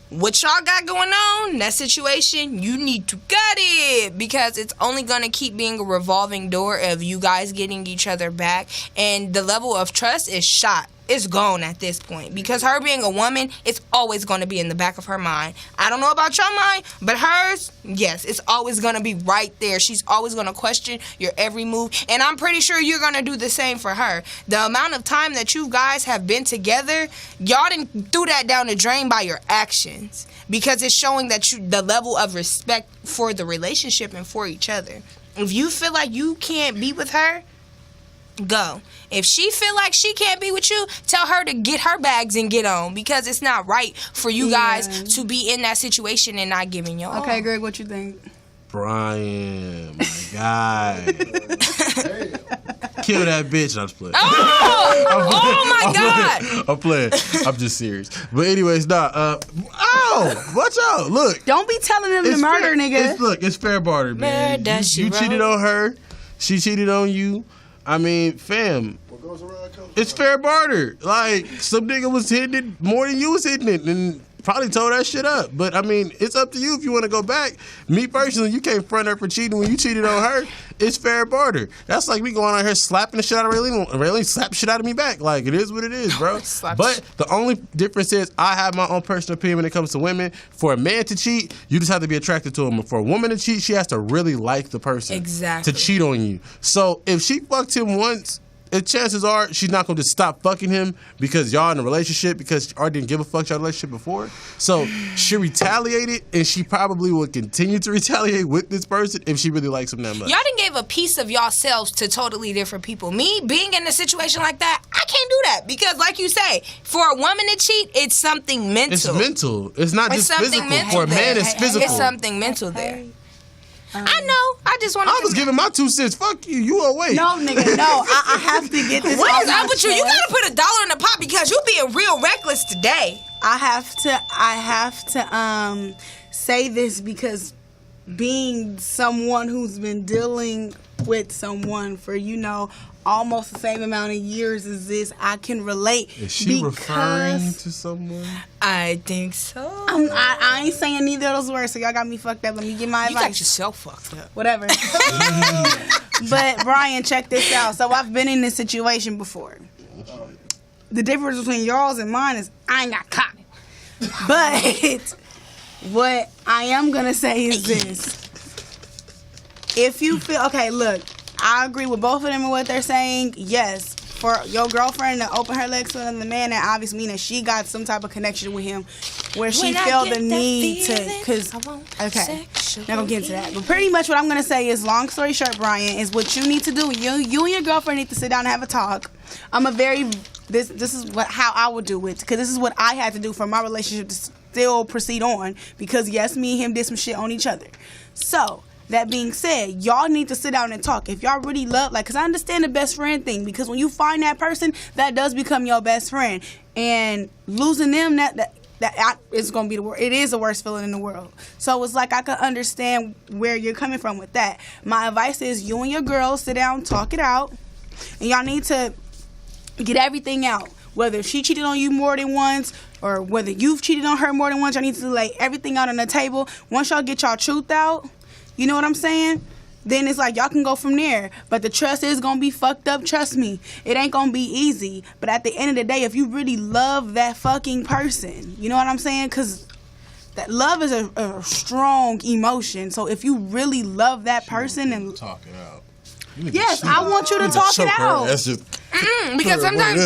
What y'all got going on, that situation, you need to cut it because it's only going to keep being a revolving door of you guys getting each other back, and the level of trust is shot. It's gone at this point because her being a woman, it's always going to be in the back of her mind. I don't know about your mind, but hers, yes, it's always going to be right there. She's always going to question your every move, and I'm pretty sure you're going to do the same for her. The amount of time that you guys have been together, y'all didn't threw that down the drain by your actions because it's showing that the level of respect for the relationship and for each other. If you feel like you can't be with her, go. If she feel like she can't be with you, tell her to get her bags and get on because it's not right for you guys to be in that situation and not giving y'all. Okay, Greg, what you think? Brian, my guy. Kill that bitch. I'm just playing. Oh my God. I'm playing. I'm just serious. But anyways, watch out. Look. Don't be telling them to murder, nigga. It's fair barter, man. You cheated on her. She cheated on you. I mean, fam, it's fair barter. Like, some nigga was hitting it more than you was hitting it and probably tore that shit up. But, I mean, it's up to you if you want to go back. Me, personally, you can't front her for cheating when you cheated on her. It's fair barter. That's like me going out here slapping the shit out of Raylene. Raylene slapped the shit out of me back. Like, it is what it is, bro. But the only difference is I have my own personal opinion when it comes to women. For a man to cheat, you just have to be attracted to him. For a woman to cheat, she has to really like the person. Exactly. To cheat on you. So if she fucked him once, chances are she's not going to just stop fucking him because y'all in a relationship because y'all didn't give a fuck y'all relationship before. So she retaliated and she probably will continue to retaliate with this person if she really likes him that much. Y'all done gave a piece of yourselves to totally different people. Me being in a situation like that, I can't do that because like you say, for a woman to cheat, it's something mental. It's mental. It's not just physical. For a man, it's physical. It's something mental there. I know. I just want to. I was giving my 2 cents. Fuck you. You away. No, nigga, no. I have to get this. What is up with you? You gotta put $1 in the pot because you being real reckless today. I have to say this because being someone who's been dealing with someone for almost the same amount of years as this, I can relate. Is she referring to someone? I think so. I ain't saying neither of those words, so y'all got me fucked up. Let me get my advice. You got yourself fucked up. Whatever. But Brian, check this out. So I've been in this situation before. The difference between y'all's and mine is I ain't got caught. But what I am gonna say is this. If you feel okay, look, I agree with both of them and what they're saying. Yes, for your girlfriend to open her legs to another man, that obviously means that she got some type of connection with him where she felt the need to. Okay, not gonna get into that. But pretty much what I'm gonna say is, long story short, Brian, is what you need to do. You and your girlfriend need to sit down and have a talk. This is how I would do it because this is what I had to do for my relationship to still proceed on because yes, me and him did some shit on each other. So. That being said, y'all need to sit down and talk. If y'all really love, because I understand the best friend thing, because when you find that person, that does become your best friend. And losing them, that is going to be the worst. It is the worst feeling in the world. So it's like I can understand where you're coming from with that. My advice is you and your girl sit down, talk it out, and y'all need to get everything out. Whether she cheated on you more than once or whether you've cheated on her more than once, y'all need to lay everything out on the table. Once y'all get y'all truth out, you know what I'm saying? then it's like y'all can go from there. But the trust is gonna be fucked up. Trust me, it ain't gonna be easy. But at the end of the day, if you really love that fucking person, you know what I'm saying? Because that love is a strong emotion. So if you really love that person and talk it out. Yes, I want you to talk it out. That's just because sometimes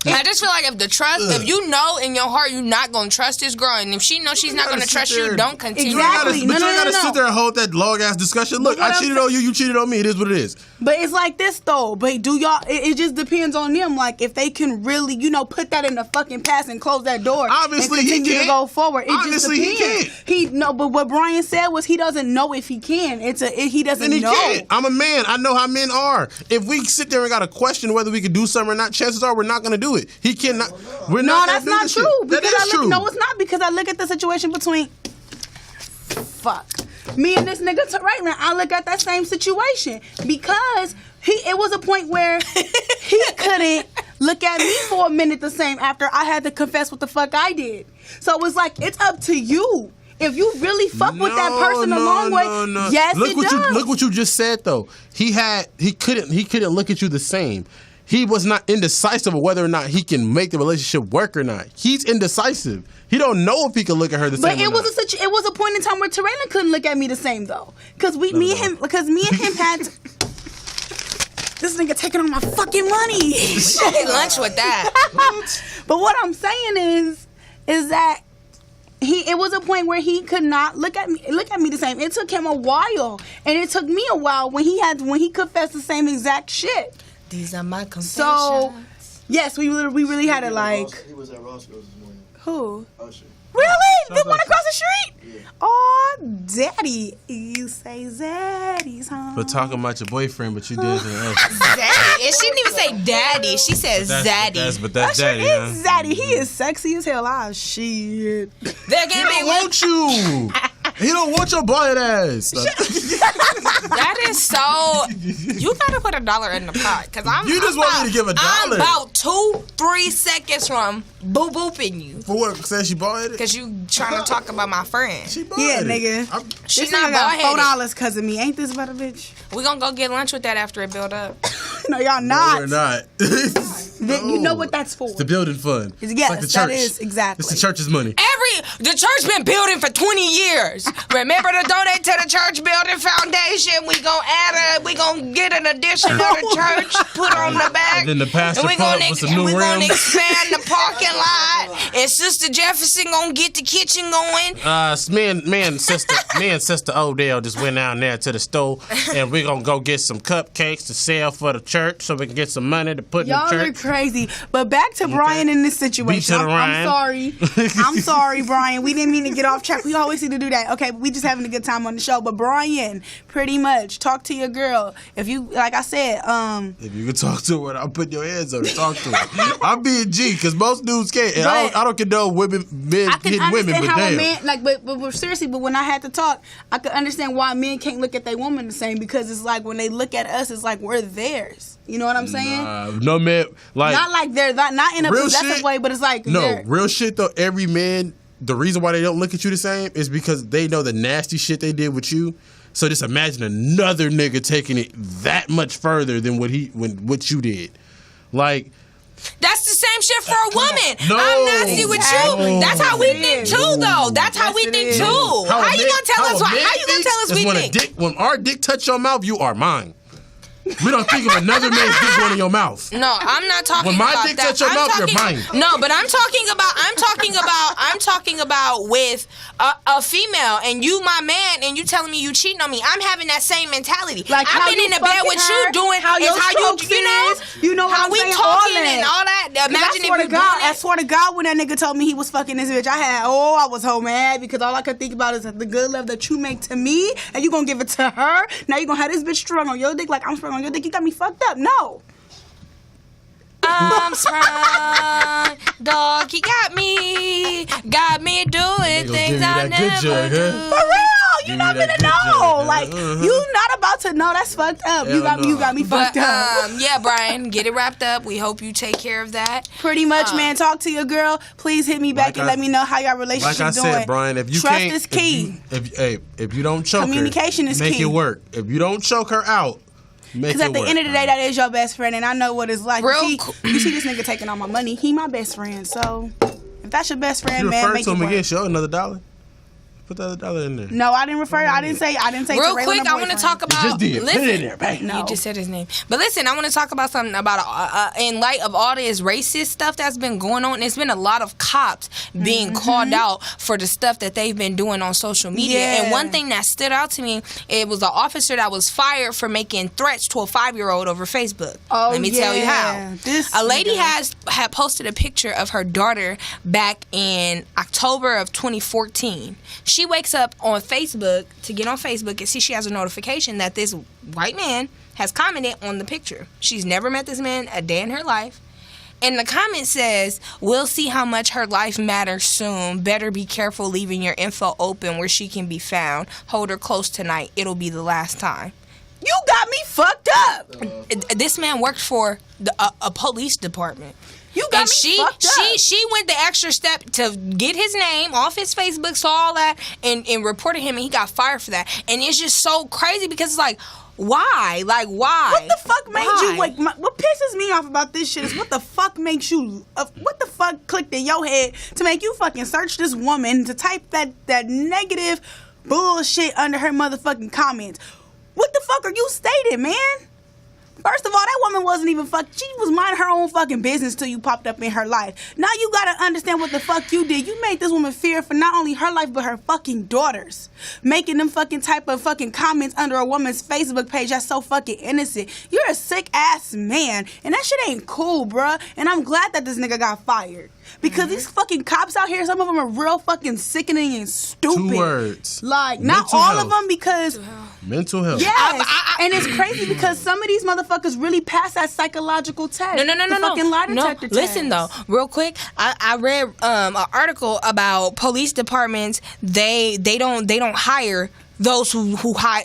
I just feel like if the trust, if you know in your heart you're not gonna trust this girl, and if she knows she's not gonna trust you, don't continue. Exactly. But you ain't gotta sit there and hold that long ass discussion. Look, I cheated on you, you cheated on me. It is what it is. But it's like this though. But do y'all? It just depends on them. Like if they can really, put that in the fucking past and close that door. Obviously, and continue he can't. to go forward. It Obviously, just depends. He can't. No, but what Brian said was he doesn't know if he can. He doesn't And he know. can't. I'm a man. I know how men are. If we sit there and got to question whether we could do something or not, chances are we're not gonna do it. He cannot. We're No, not. that's not true. That is true. No, it's not because I look at the situation between. Fuck. Me and this nigga right now, I look at that same situation because it was a point where he couldn't look at me for a minute the same after I had to confess what the fuck I did. So it was like, it's up to you. If you really fuck with that person a long way, yes, look it what does. Look what you just said though. He couldn't look at you the same. He was not indecisive of whether or not he can make the relationship work or not. He's indecisive. He don't know if he can look at her the same. But it was a point in time where Terrena couldn't look at me the same though, because me and him had. This nigga taking all my fucking money. Get lunch with that. But what I'm saying is that it was a point where he could not look at me the same. It took him a while, and it took me a while when he confessed the same exact shit. These are my confessions. So, yes, we really had it like. He was at Roscoe's this morning. Who? Usher. Really? The one across the street? Yeah. Oh, daddy. You say zaddies, huh? For talking about your boyfriend, but you did anything else. Zaddy. And she didn't even say daddy. She said zaddy. But that's Usher daddy, is zaddy. He is sexy as hell. Ah, shit. There He don't want you. He don't want your blind ass. That is so. You gotta put $1 in the pot, cause You just want me to give $1. I'm about 2-3 seconds from booping you. For what? Saying she bald headed? Cause you trying to talk about my friend. She bald Yeah, headed. nigga. She This not nigga got bald-headed. $4 because of me. Ain't this about a bitch? We gonna go get lunch with that after it build up. No, y'all No, not. we're not. You know what that's for. It's the building fund. Yes, It's like the church. that is exactly. It's the church's money. The church been building for 20 years. Remember to donate to the church building foundation. We gonna get an addition of the church put on the back. And then the pastor we pull up gonna with some new we gonna rims. expand the parking lot. And Sister Jefferson gonna get the kitchen going. Me and sister Odell just went down there to the store, and we're gonna go get some cupcakes to sell for the church, so we can get some money to put Y'all in the are church. crazy. But back to Brian in this situation. Beat to the I'm Ryan. sorry. I'm sorry, Brian. We didn't mean to get off track. We always need to do that. Okay, we just having a good time on the show. But Brian, pretty much, talk to your girl. If you, like I said, If you can talk to her, I'll put your hands on her. Talk to her. I'm being G, because most dudes can't. And I don't condone men I can hitting women, understand but how damn. a man, but seriously, but when I had to talk, I could understand why men can't look at their woman the same, because it's like when they look at us, it's like we're theirs. You know what I'm saying? No man, like Not like they're not in a real possessive shit? way, but it's like no they're- real shit though. Every man, the reason why they don't look at you the same is because they know the nasty shit they did with you. So just imagine another nigga taking it that much further than what you did. Like, That's the same shit for a woman. No. I'm nasty with Exactly. you. That's how we Yes, it think is. too, though. That's how Yes, we it think is. too. How you gonna tell us? How you gonna tell us we think? When our dick touch your mouth, you are mine. We don't think of another man's dick going in your mouth. No, I'm not talking When my about dick that. touch your I'm mouth, you're talking- mine. No, but I'm talking about with a female, and you my man, and you telling me you cheating on me. I'm having that same mentality. Like I've how been you in the bed with fucking you her, doing how your strokes you know, is, you know what how I'm we saying, talking all that. and all that. Imagine I if you swear to God, when that nigga told me he was fucking this bitch, I was so mad because all I could think about is the good love that you make to me, and you gonna give it to her. Now you gonna have this bitch strung on your dick like I'm strung on your dick. You got me fucked up. No. I'm sprung, dog. He got me doing They gonna give things you I that good never jug, do. huh? For real, you're not gonna know. Like, you not about to know. That's fucked up. You got me fucked up. Yeah, Brian, get it wrapped up. We hope you take care of that. Pretty much, man. Talk to your girl. Please hit me back and let me know how your relationship doing. Like I said, Brian, if you trust can't, is key. If you don't choke communication her, is make key. it work. If you don't choke her out, make it work. Because at the end of the day, that is your best friend, and I know what it's like. You see this nigga taking all my money. He my best friend, so if that's your best friend, you man, refer make to it him work. again. Show another $1. Put the other $1 in there. No, I didn't refer. I didn't say. Real quick, I want to talk about. You just did. Listen, Put it in there, bang. You just said his name. But listen, I want to talk about something about in light of all this racist stuff that's been going on. There's been a lot of cops being called out for the stuff that they've been doing on social media. Yeah. And one thing that stood out to me, it was an officer that was fired for making threats to a 5-year-old over Facebook. Oh, Let me tell you yeah. how. A lady had posted a picture of her daughter back in October of 2014. She wakes up on Facebook to get on Facebook and see she has a notification that this white man has commented on the picture. She's never met this man a day in her life. And the comment says, "We'll see how much her life matters soon. Better be careful leaving your info open where she can be found. Hold her close tonight. It'll be the last time." You got me fucked up. This man worked for a police department. You got me fucked up. She went the extra step to get his name off his Facebook, saw all that, and reported him, and he got fired for that. And it's just so crazy because it's like, why? Like, why? What the fuck made you, like, what pisses me off about this shit is what the fuck makes you, what the fuck clicked in your head to make you fucking search this woman to type that negative bullshit under her motherfucking comments? What the fuck are you stating, man? First of all, that woman wasn't even she was minding her own fucking business till you popped up in her life. Now you gotta understand what the fuck you did. You made this woman fear for not only her life, but her fucking daughters. Making them fucking type of fucking comments under a woman's Facebook page that's so fucking innocent. You're a sick ass man, and that shit ain't cool, bruh. And I'm glad that this nigga got fired. Because these fucking cops out here, some of them are real fucking sickening and stupid. 2 words. Like, not Mental all health. of them, because... Mental health. Yes, and it's crazy because some of these motherfuckers really pass that psychological test. No. The fucking lie detector test. Listen though, real quick, I read an article about police departments. They don't hire those who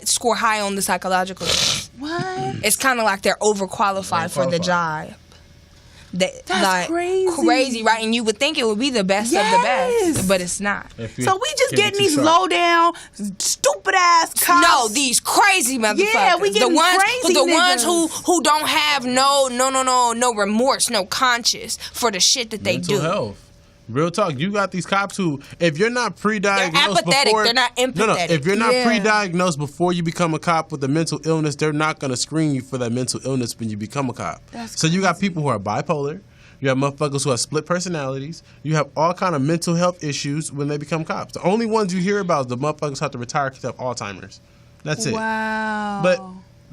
score high on the psychological test. What? It's kind of like they're overqualified for the job. That's like, crazy, right? And you would think it would be the best of the best, but it's not. So we just getting these low down, stupid ass cops. No, these crazy motherfuckers. Yeah, we getting crazy ones niggas. who don't have no remorse, no conscience for the shit that they Mental do. health. Real talk. You got these cops who, if you're not pre-diagnosed They're apathetic. before, They're not empathetic. No, if you're not Yeah. pre-diagnosed before you become a cop with a mental illness, they're not going to screen you for that mental illness when you become a cop. So you got people who are bipolar. You have motherfuckers who have split personalities. You have all kind of mental health issues when they become cops. The only ones you hear about is the motherfuckers who have to retire because they have Alzheimer's. That's it. Wow. But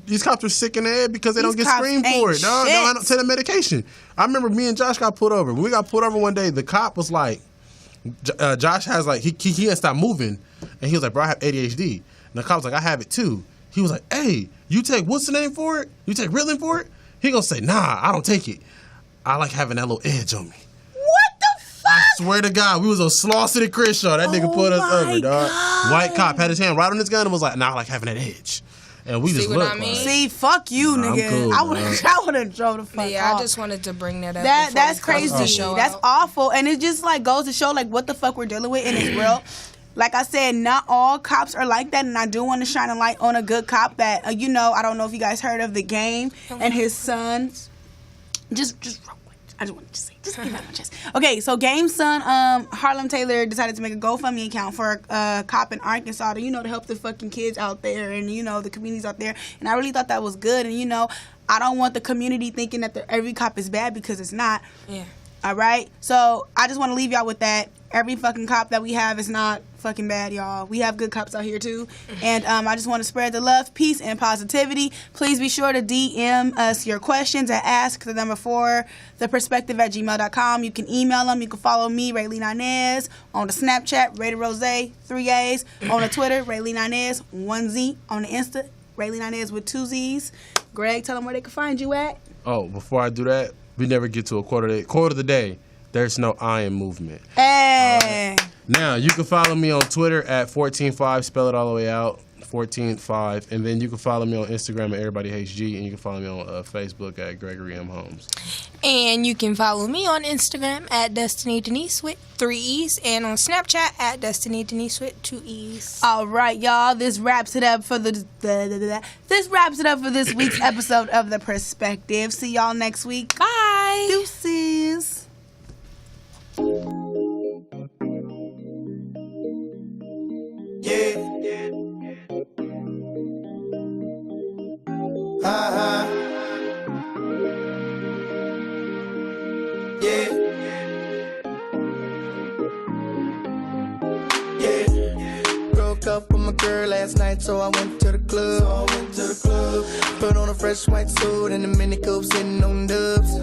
these cops are sick in the head because they These don't get cops screened ain't for it. No, shit. I don't take the medication. I remember me and Josh got pulled over. When we got pulled over one day, the cop was like, Josh has like, he can't stop moving. And he was like, bro, I have ADHD. And the cop was like, I have it too. He was like, hey, you take, what's the name for it? You take Ritalin for it? He gonna say, nah, I don't take it. I like having that little edge on me. What the fuck? I swear to God, we was on Slaw City Crenshaw. That nigga pulled us over, dog. White cop had his hand right on his gun and was like, nah, I like having that edge. And we See just what looked I mean? like, See, fuck you, Nah, I'm nigga. cool, I would have drove the fuck Yeah, off. I just wanted to bring that up. That's before we close crazy. the show That's out. awful, and it just like goes to show like what the fuck we're dealing with in this world. Like I said, not all cops are like that, and I do want to shine a light on a good cop that I don't know if you guys heard of The Game and his sons. Just real quick. I just want to say, just get it out of my chest. Okay, so Game's son, Harlem Taylor, decided to make a GoFundMe account for a cop in Arkansas to, to help the fucking kids out there and, the communities out there. And I really thought that was good. And, I don't want the community thinking that every cop is bad because it's not. Yeah. All right? So I just want to leave y'all with that. Every fucking cop that we have is not fucking bad, y'all. We have good cops out here, too. And I just want to spread the love, peace, and positivity. Please be sure to DM us your questions at asktheperspective@gmail.com. You can email them. You can follow me, Rayleigh Inez, on the Snapchat, Rated Rose, 3 A's. On the Twitter, Rayleigh Inez, 1 Z. On the Insta, Rayleigh Inez with 2 Z's. Greg, tell them where they can find you at. oh, before I do that, we never get to a quote of the day. There's no I in movement. Hey. Now, you can follow me on Twitter at 145, spell it all the way out, 145. And then you can follow me on Instagram at Everybody Hates G, and you can follow me on Facebook at Gregory M. Holmes. And you can follow me on Instagram at Destiny Denise with 3 E's, and on Snapchat at Destiny Denise with 2 E's. All right, y'all. This wraps it up for this week's episode of The Perspective. See y'all next week. Bye. Deuces. Yeah. Yeah. Broke up with my girl last night, so I went to the club. Put on a fresh white suit and a mini coupe, sitting on dubs.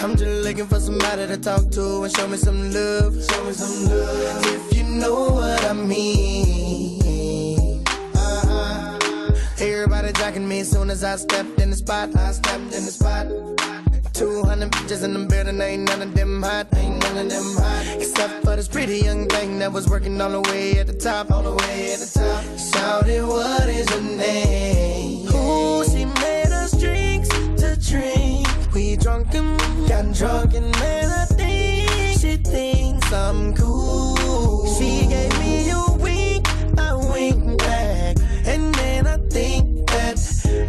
I'm just looking for somebody to talk to and show me some love. If you know what I mean. Everybody jocking me as soon as I stepped in the spot. 200 bitches in the building, ain't none of them hot. Except for this pretty young thing that was working all the way at the top. Shouted, what is your name? Ooh, she made us drinks to drink. We drunk and got drunk, and man, I think she thinks I'm cool. She gave me a wink, I winked back, and then I think that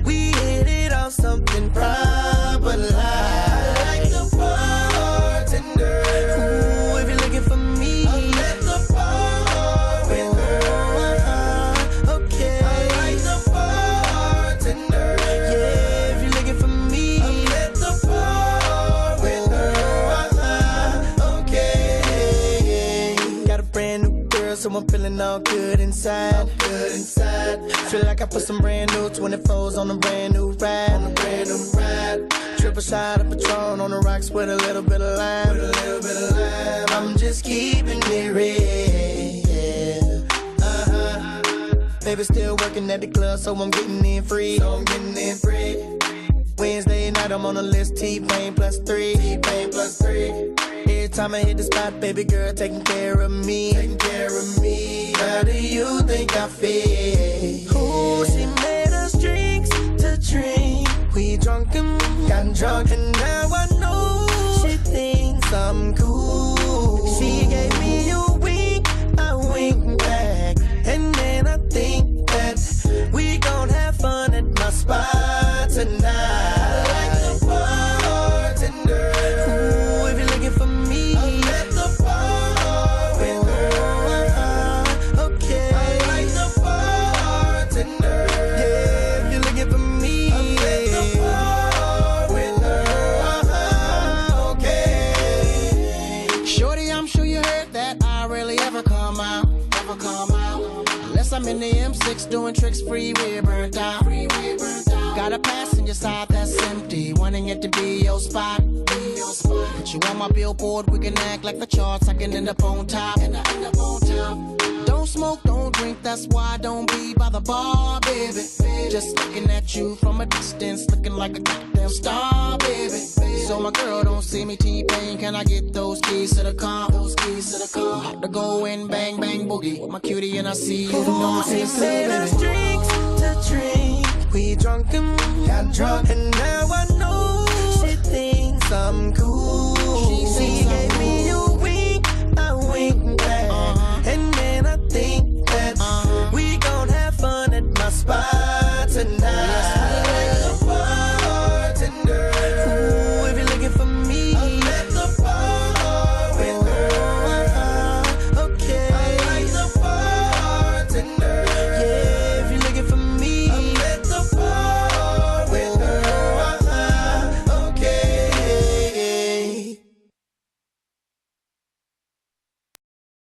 we hit it off something proper like. I like the bartender. Ooh, if you're looking for me, I'm at the bar with her. Okay. I like the bartender. Yeah, if you're looking for me, I'm at the bar with her. Okay. Got a brand new girl, so I'm feeling all good inside. Feel like I put some brand new 24s on a brand new ride. Triple shot of Patron on the rocks with a little bit of lime. I'm just keeping it real. Baby still working at the club, so I'm getting in free. Wednesday night I'm on the list, T-Pain plus 3. Every time I hit the spot, baby girl taking care of me. How do you think I feel? Ooh, she made us drinks to drink. We drunk and got drunk, and now I know she thinks I'm cool. She gave me a wink, I winked back, and then I think that we gon' have fun at my spot tonight. I like the bartender. Ooh, if you're looking for me, I'm at the bar with her. Okay. I like the bartender. Yeah, if you're looking for me, I'm at the bar with her. Okay. Shorty, I'm sure you heard that I rarely ever come out. Unless I'm in the M6 doing tricks, freeway burnt out. Got a passenger side that's empty, wanting it to be your spot. Put you on my billboard, we can act like the charts, I can end up on top. Don't smoke, don't drink, that's why I don't be by the bar, baby. Just looking at you from a distance, looking like a goddamn star, baby. So my girl don't see me T-Pain, can I get those keys to the car? About to go and bang, bang, boogie with my cutie and I see you. Ooh, she made us drinks to drink. We drunk and got drunk, and now I know